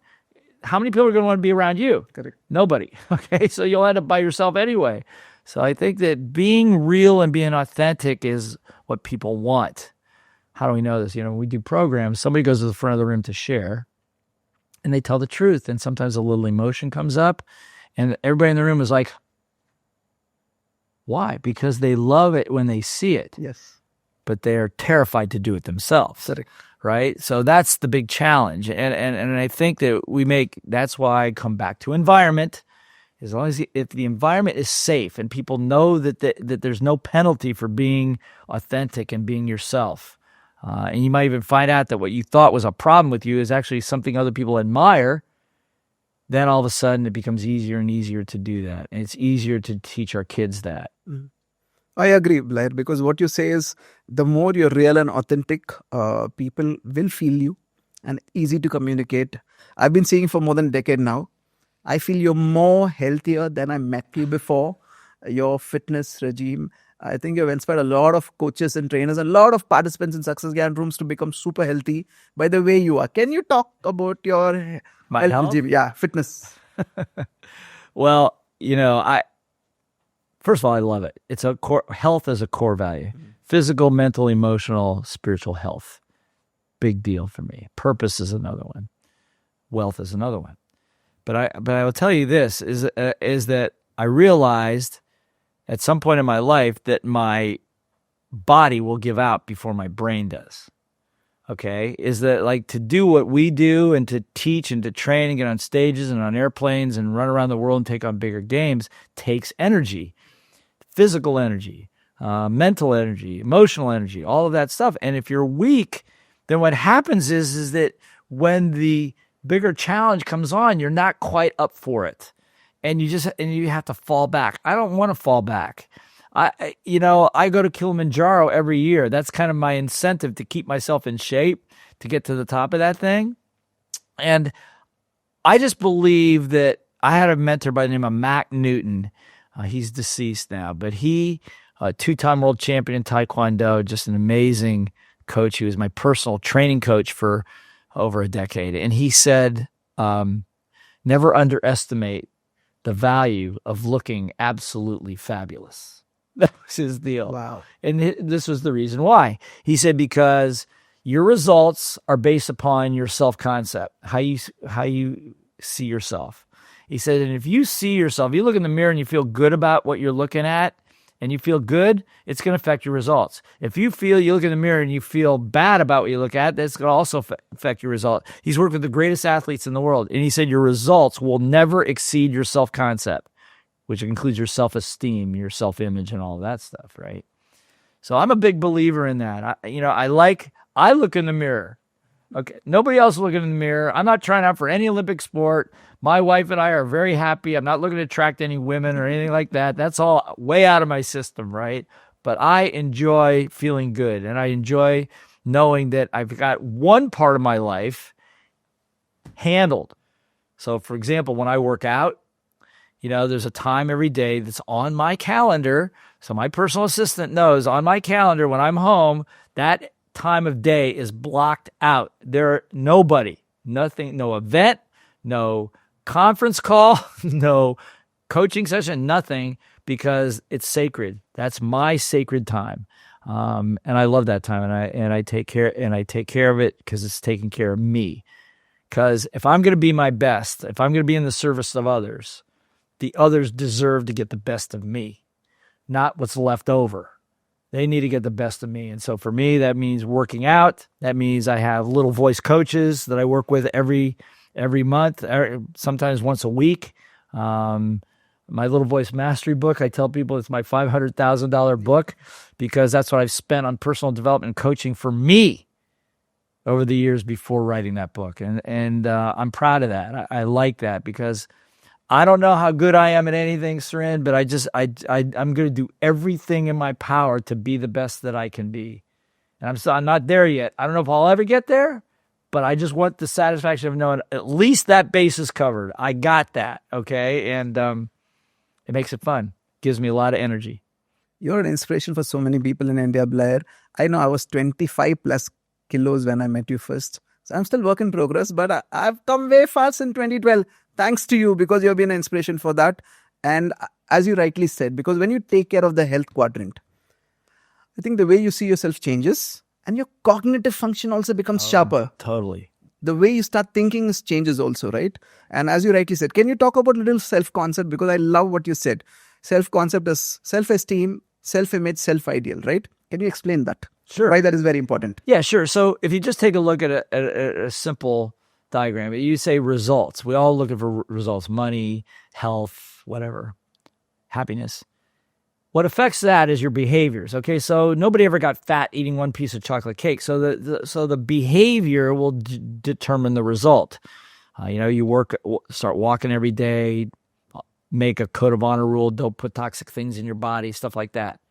how many people are going to want to be around you? Correct. Nobody. Okay? So you'll end up by yourself anyway. So I think that being real and being authentic is what people want. How do we know this? When we do programs, somebody goes to the front of the room to share, and they tell the truth. And sometimes a little emotion comes up, and everybody in the room is like, why? Because they love it when they see it. Yes. But they are terrified to do it themselves. Correct. Right? So that's the big challenge. And I think that that's why I come back to environment. As long as if the environment is safe and people know that there's no penalty for being authentic and being yourself. And you might even find out that what you thought was a problem with you is actually something other people admire. Then all of a sudden it becomes easier and easier to do that. And it's easier to teach our kids that. Mm-hmm. I agree, Blair, because what you say is the more you're real and authentic, people will feel you and easy to communicate. I've been seeing for more than a decade now. I feel you're more healthier than I met you before. Your fitness regime, I think you've inspired a lot of coaches and trainers, a lot of participants in Success Gyan rooms to become super healthy by the way you are. Can you talk about your health regime? Yeah, fitness. Well, first of all, I love it. It's health is a core value. Mm-hmm. Physical, mental, emotional, spiritual health. Big deal for me. Purpose is another one. Wealth is another one. But I will tell you this, is that I realized at some point in my life that my body will give out before my brain does. Okay? Is that like to do what we do and to teach and to train and get on stages and on airplanes and run around the world and take on bigger games takes energy. Physical energy, mental energy, emotional energy, all of that stuff. And if you're weak, then what happens is that when the bigger challenge comes on, you're not quite up for it. And you have to fall back. I don't want to fall back. I go to Kilimanjaro every year. That's kind of my incentive to keep myself in shape, to get to the top of that thing. And I just believe that I had a mentor by the name of Mac Newton. He's deceased now, but he, a two-time world champion in Taekwondo, just an amazing coach. He was my personal training coach for over a decade. And he said, never underestimate the value of looking absolutely fabulous. That was his deal. Wow. And this was the reason why. He said, because your results are based upon your self-concept, how you see yourself. He said, and if you see yourself, you look in the mirror and you feel good about what you're looking at, and you feel good, it's going to affect your results. If you look in the mirror and you feel bad about what you look at, that's going to also affect your result. He's worked with the greatest athletes in the world, and he said your results will never exceed your self-concept, which includes your self-esteem, your self-image, and all of that stuff, right? So I'm a big believer in that. I look in the mirror. Okay. Nobody else looking in the mirror. I'm not trying out for any Olympic sport. My wife and I are very happy. I'm not looking to attract any women or anything like that. That's all way out of my system, right? But I enjoy feeling good, and I enjoy knowing that I've got one part of my life handled. So, for example, when I work out, there's a time every day that's on my calendar. So my personal assistant knows on my calendar when I'm home, that time of day is blocked out. There, nobody, nothing, no event, no conference call, no coaching session, nothing, because it's sacred. That's my sacred time. And I love that time, and I take care of it because it's taking care of me. Because if I'm going to be my best, if I'm going to be in the service of others, the others deserve to get the best of me, not what's left over. They need to get the best of me. And so for me, that means working out. That means I have little voice coaches that I work with every month, sometimes once a week. My Little Voice Mastery book, I tell people it's my $500,000 book because that's what I've spent on personal development and coaching for me over the years before writing that book. And I'm proud of that. I like that because I don't know how good I am at anything, Suren, but I'm going to do everything in my power to be the best that I can be. And I'm not there yet. I don't know if I'll ever get there, but I just want the satisfaction of knowing at least that base is covered. I got that, okay? And it makes it fun. Gives me a lot of energy. You're an inspiration for so many people in India, Blair. I know I was 25 plus kilos when I met you first. So I'm still work in progress, but I've come way far since 2012. Thanks to you, because you've been an inspiration for that. And as you rightly said, because when you take care of the health quadrant, I think the way you see yourself changes and your cognitive function also becomes sharper. Totally. The way you start thinking changes also, right? And as you rightly said, can you talk about a little self-concept? Because I love what you said. Self-concept is self-esteem, self-image, self-ideal, right? Can you explain that? Sure. Why that is very important? Yeah, sure. So if you just take a look at a simple diagram, you say results. We all looking for results: money, health, whatever, happiness. What affects that is your behaviors. Okay, so nobody ever got fat eating one piece of chocolate cake. So the behavior will determine the result. You start walking every day, make a code of honor rule, don't put toxic things in your body, stuff like that.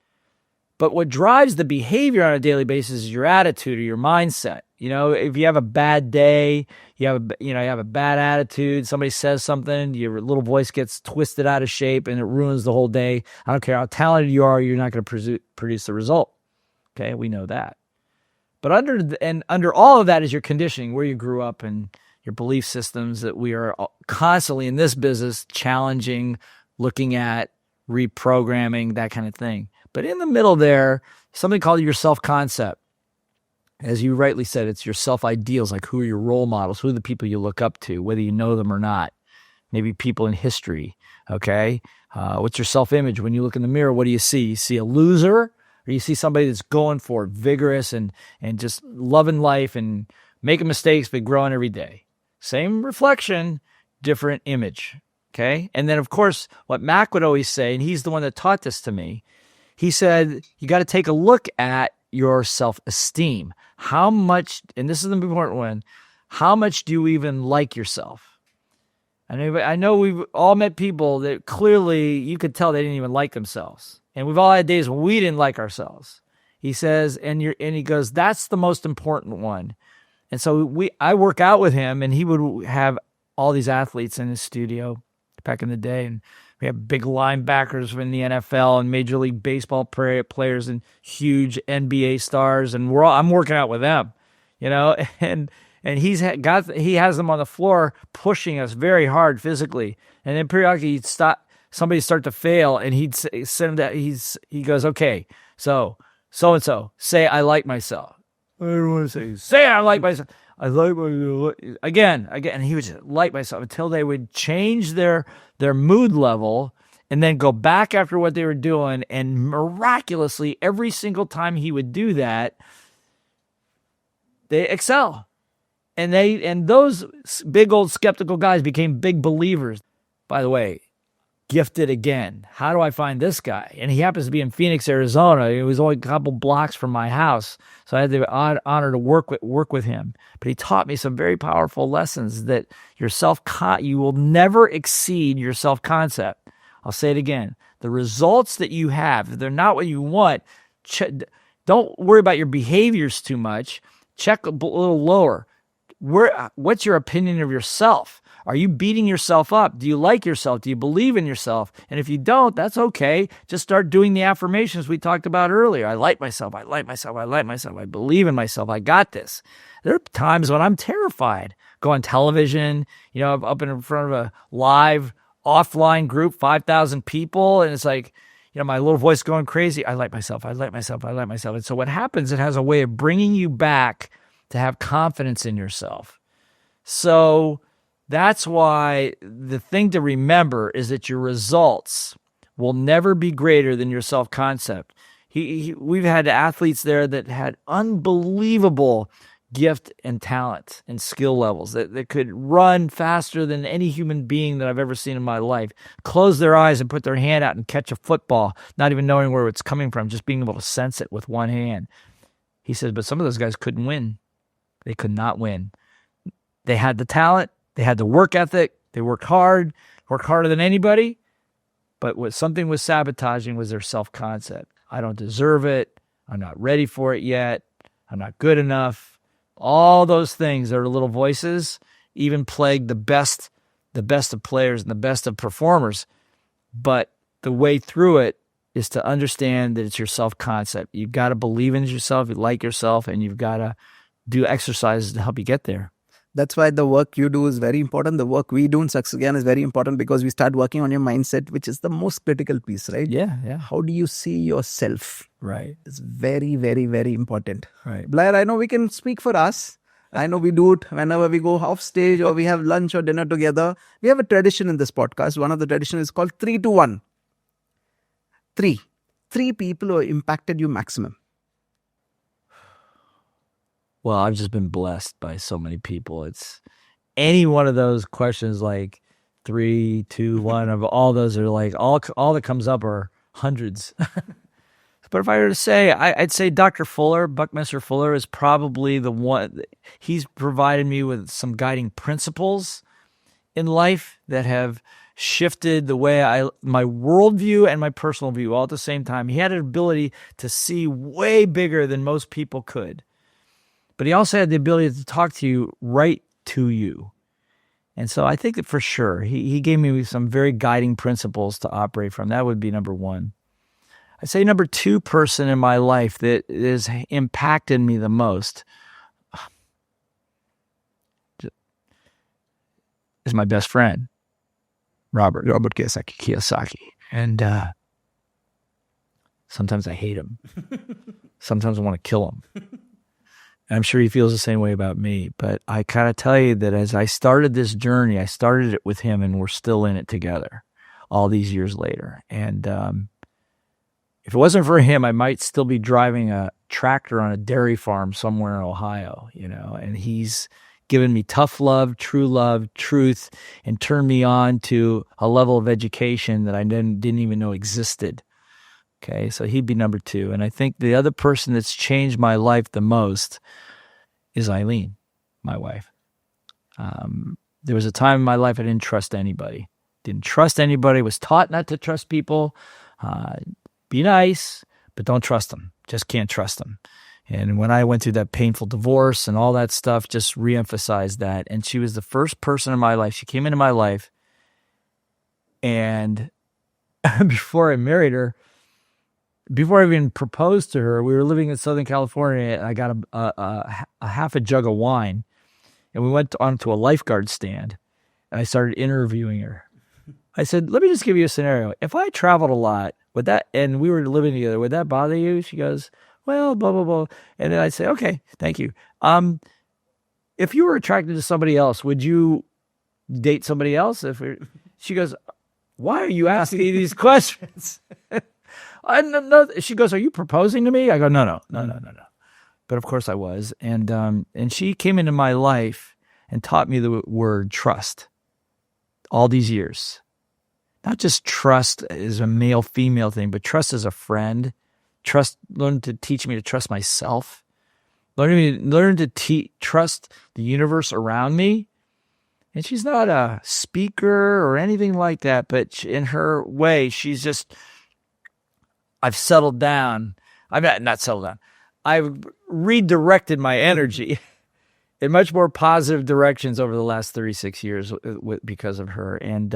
But what drives the behavior on a daily basis is your attitude or your mindset. If you have a bad day, you have a bad attitude, somebody says something, your little voice gets twisted out of shape and it ruins the whole day. I don't care how talented you are, you're not going to produce the result. Okay, we know that. But under all of that is your conditioning, where you grew up, and your belief systems that we are constantly in this business challenging, looking at, reprogramming, that kind of thing. But in the middle there, something called your self-concept. As you rightly said, it's your self-ideals, like who are your role models, who are the people you look up to, whether you know them or not. Maybe people in history, okay? What's your self-image? When you look in the mirror, what do you see? You see a loser, or you see somebody that's going for it, vigorous and just loving life and making mistakes but growing every day. Same reflection, different image, okay? And then, of course, what Mac would always say, and he's the one that taught this to me, he said, you got to take a look at your self-esteem. How much, and this is the important one, how much do you even like yourself? I know we've all met people that clearly you could tell they didn't even like themselves. And we've all had days when we didn't like ourselves. He says, and he goes, that's the most important one. And so I work out with him, and he would have all these athletes in his studio back in the day, and we have big linebackers from the NFL and Major League Baseball players and huge NBA stars, and I'm working out with them, and he has them on the floor pushing us very hard physically, and then periodically somebody start to fail, and he'd send that he goes, okay, so and so say I like myself. I don't want to say I like myself. I like myself again. And he would just like myself until they would change their mood level and then go back after what they were doing. And miraculously, every single time he would do that, they excel. And those big old skeptical guys became big believers. By the way, gifted again. How do I find this guy? And he happens to be in Phoenix, Arizona. It was only a couple blocks from my house. So I had the honor to work with him. But he taught me some very powerful lessons that you will never exceed your self-concept. I'll say it again. The results that you have, if they're not what you want, don't worry about your behaviors too much. Check a little lower. What's your opinion of yourself? Are you beating yourself up? Do you like yourself? Do you believe in yourself? And if you don't, that's okay. Just start doing the affirmations we talked about earlier. I like myself. I like myself. I like myself. I believe in myself. I got this. There are times when I'm terrified. Go on television, up in front of a live offline group, 5,000 people. And it's like, my little voice going crazy. I like myself. I like myself. I like myself. And so what happens, it has a way of bringing you back to have confidence in yourself. So that's why the thing to remember is that your results will never be greater than your self-concept. We've had athletes there that had unbelievable gift and talent and skill levels that could run faster than any human being that I've ever seen in my life, close their eyes and put their hand out and catch a football, not even knowing where it's coming from, just being able to sense it with one hand. He says, but some of those guys couldn't win. They could not win. They had the talent. They had the work ethic. They worked harder than anybody. But what something was sabotaging was their self-concept. I don't deserve it. I'm not ready for it yet. I'm not good enough. All those things that are little voices even plague the best of players and the best of performers. But the way through it is to understand that it's your self-concept. You've got to believe in yourself, you like yourself, and you've got to do exercises to help you get there. That's why the work you do is very important. The work we do in Success Gyan is very important because we start working on your mindset, which is the most critical piece, right? Yeah. How do you see yourself? Right. It's very, very, very important. Right. Blair, I know we can speak for us. I know we do it whenever we go off stage or we have lunch or dinner together. We have a tradition in this podcast. One of the traditions is called 3 to 1. Three people who impacted you maximum. Well, I've just been blessed by so many people. It's any one of those questions like 3, 2, 1 of all those are like all that comes up are hundreds. But if I were to say, I'd say Dr. Fuller, Buckminster Fuller, is probably the one. He's provided me with some guiding principles in life that have shifted the way my worldview and my personal view all at the same time. He had an ability to see way bigger than most people could. But he also had the ability to talk to you right to you. And so I think that for sure, he gave me some very guiding principles to operate from. That would be number one. I'd say number 2 person in my life that has impacted me the most is my best friend, Robert Kiyosaki. And sometimes I hate him. Sometimes I want to kill him. I'm sure he feels the same way about me, but I kind of tell you that as I started this journey, I started it with him and we're still in it together all these years later. And if it wasn't for him, I might still be driving a tractor on a dairy farm somewhere in Ohio, and he's given me tough love, truth, and turned me on to a level of education that I didn't even know existed. Okay, so he'd be number 2. And I think the other person that's changed my life the most is Eileen, my wife. There was a time in my life I didn't trust anybody. Was taught not to trust people. Be nice, but don't trust them. Just can't trust them. And when I went through that painful divorce and all that stuff, just reemphasized that. And she was the first person in my life. She came into my life. And before I married her, before I even proposed to her, we were living in Southern California, and I got a half a jug of wine, and we went onto a lifeguard stand, and I started interviewing her. I said, let me just give you a scenario. If I traveled a lot, and we were living together, would that bother you? She goes, well, blah, blah, blah. And then I'd say, okay, thank you. If you were attracted to somebody else, would you date somebody else? She goes, why are you asking me these questions? She goes, are you proposing to me? I go, no. But of course I was. And she came into my life and taught me the word trust all these years. not just trust as a male-female thing, but trust as a friend. Learn to teach me to trust myself. Learn to trust the universe around me. And she's not a speaker or anything like that, but in her way, she's just, I've settled down. I'm not settled down. I've redirected my energy in much more positive directions over the last 36 years because of her. And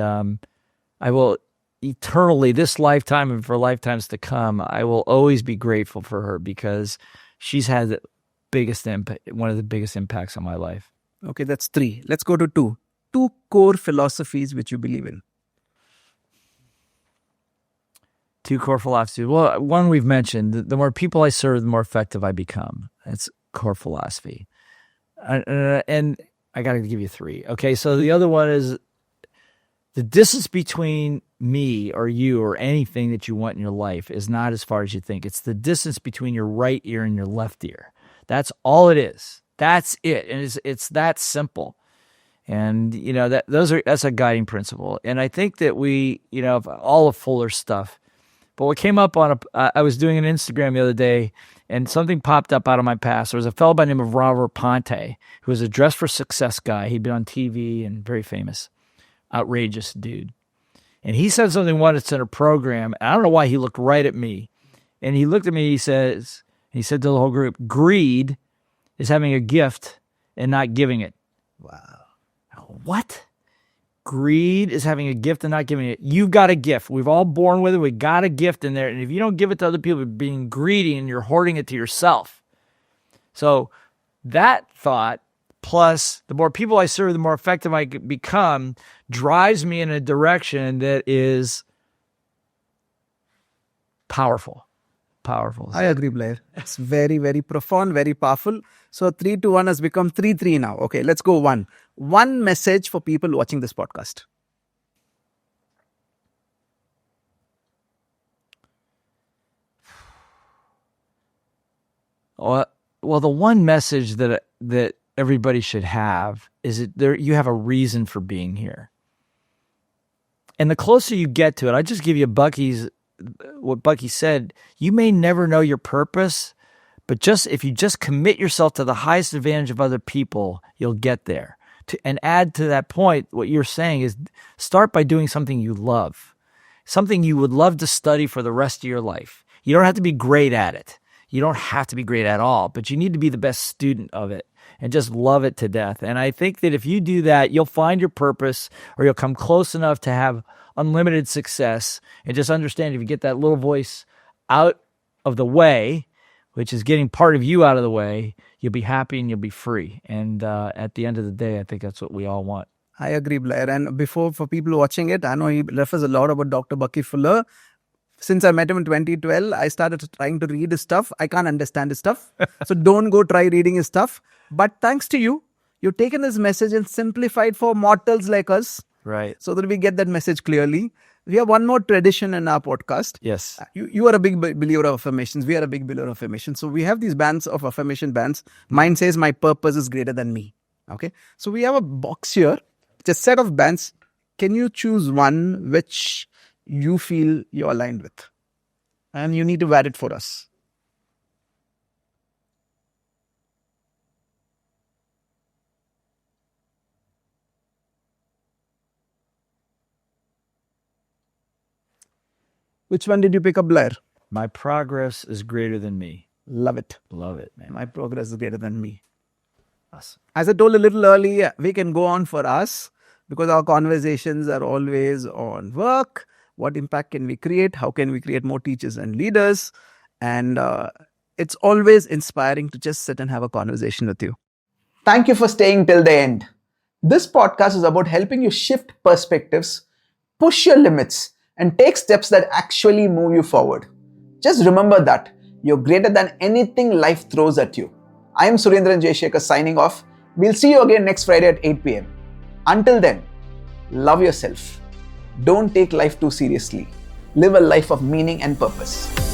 I will eternally, this lifetime and for lifetimes to come, I will always be grateful for her because she's had the biggest impact, one of the biggest impacts on my life. Okay, that's 3. Let's go to 2. 2 core philosophies which you believe in. 2 core philosophies. Well, one we've mentioned, the more people I serve, the more effective I become. That's core philosophy. And I got to give you 3. Okay, so the other one is the distance between me or you or anything that you want in your life is not as far as you think. It's the distance between your right ear and your left ear. That's all it is. That's it. And it's that simple. And, that's a guiding principle. And I think that we, all of Fuller's stuff. But what came up I was doing an Instagram the other day, and something popped up out of my past. There was a fellow by the name of Robert Ponte, who was a Dress for Success guy. He'd been on TV and very famous, outrageous dude. And he said something once in a program. I don't know why he looked right at me. And he looked at me, he said to the whole group, greed is having a gift and not giving it. Wow. What? Greed is having a gift and not giving it. You've got a gift. We've all born with it. We got a gift in there. And if you don't give it to other people, you're being greedy and you're hoarding it to yourself. So that thought, plus the more people I serve, the more effective I become, drives me in a direction that is powerful. Powerful. I agree, Blair. It's very, very profound, very powerful. So 3-1 has become 3-3 now. Okay, let's go 1. 1 message for people watching this podcast. Well, the one message that everybody should have is that you have a reason for being here. And the closer you get to it, I just give you what Bucky said, you may never know your purpose, but if you just commit yourself to the highest advantage of other people, you'll get there. And add to that point, what you're saying is start by doing something you love, something you would love to study for the rest of your life. You don't have to be great at it. You don't have to be great at all, but you need to be the best student of it and just love it to death. And I think that if you do that, you'll find your purpose, or you'll come close enough to have unlimited success. And just understand, if you get that little voice out of the way, which is getting part of you out of the way, you'll be happy and you'll be free. And at the end of the day, I think that's what we all want. I agree, Blair. And for people watching it, I know he refers a lot about Dr. Bucky Fuller. Since I met him in 2012, I started trying to read his stuff. I can't understand his stuff. So don't go try reading his stuff. But thanks to you, you've taken his message and simplified for mortals like us. Right. So that we get that message clearly. We have one more tradition in our podcast. Yes. You are a big believer of affirmations. We are a big believer of affirmations. So we have these bands of affirmation bands. Mine says, my purpose is greater than me. Okay. So we have a box here. It's a set of bands. Can you choose one which you feel you're aligned with? And you need to wear it for us. Which one did you pick up, Blair? My progress is greater than me. Love it. Love it, man. My progress is greater than me. Awesome. As I told a little earlier, we can go on for us because our conversations are always on work. What impact can we create? How can we create more teachers and leaders? And it's always inspiring to just sit and have a conversation with you. Thank you for staying till the end. This podcast is about helping you shift perspectives, push your limits, and take steps that actually move you forward. Just remember that you're greater than anything life throws at you. I am Surendran Jayasekar signing off. We'll see you again next Friday at 8 p.m. Until then, love yourself. Don't take life too seriously. Live a life of meaning and purpose.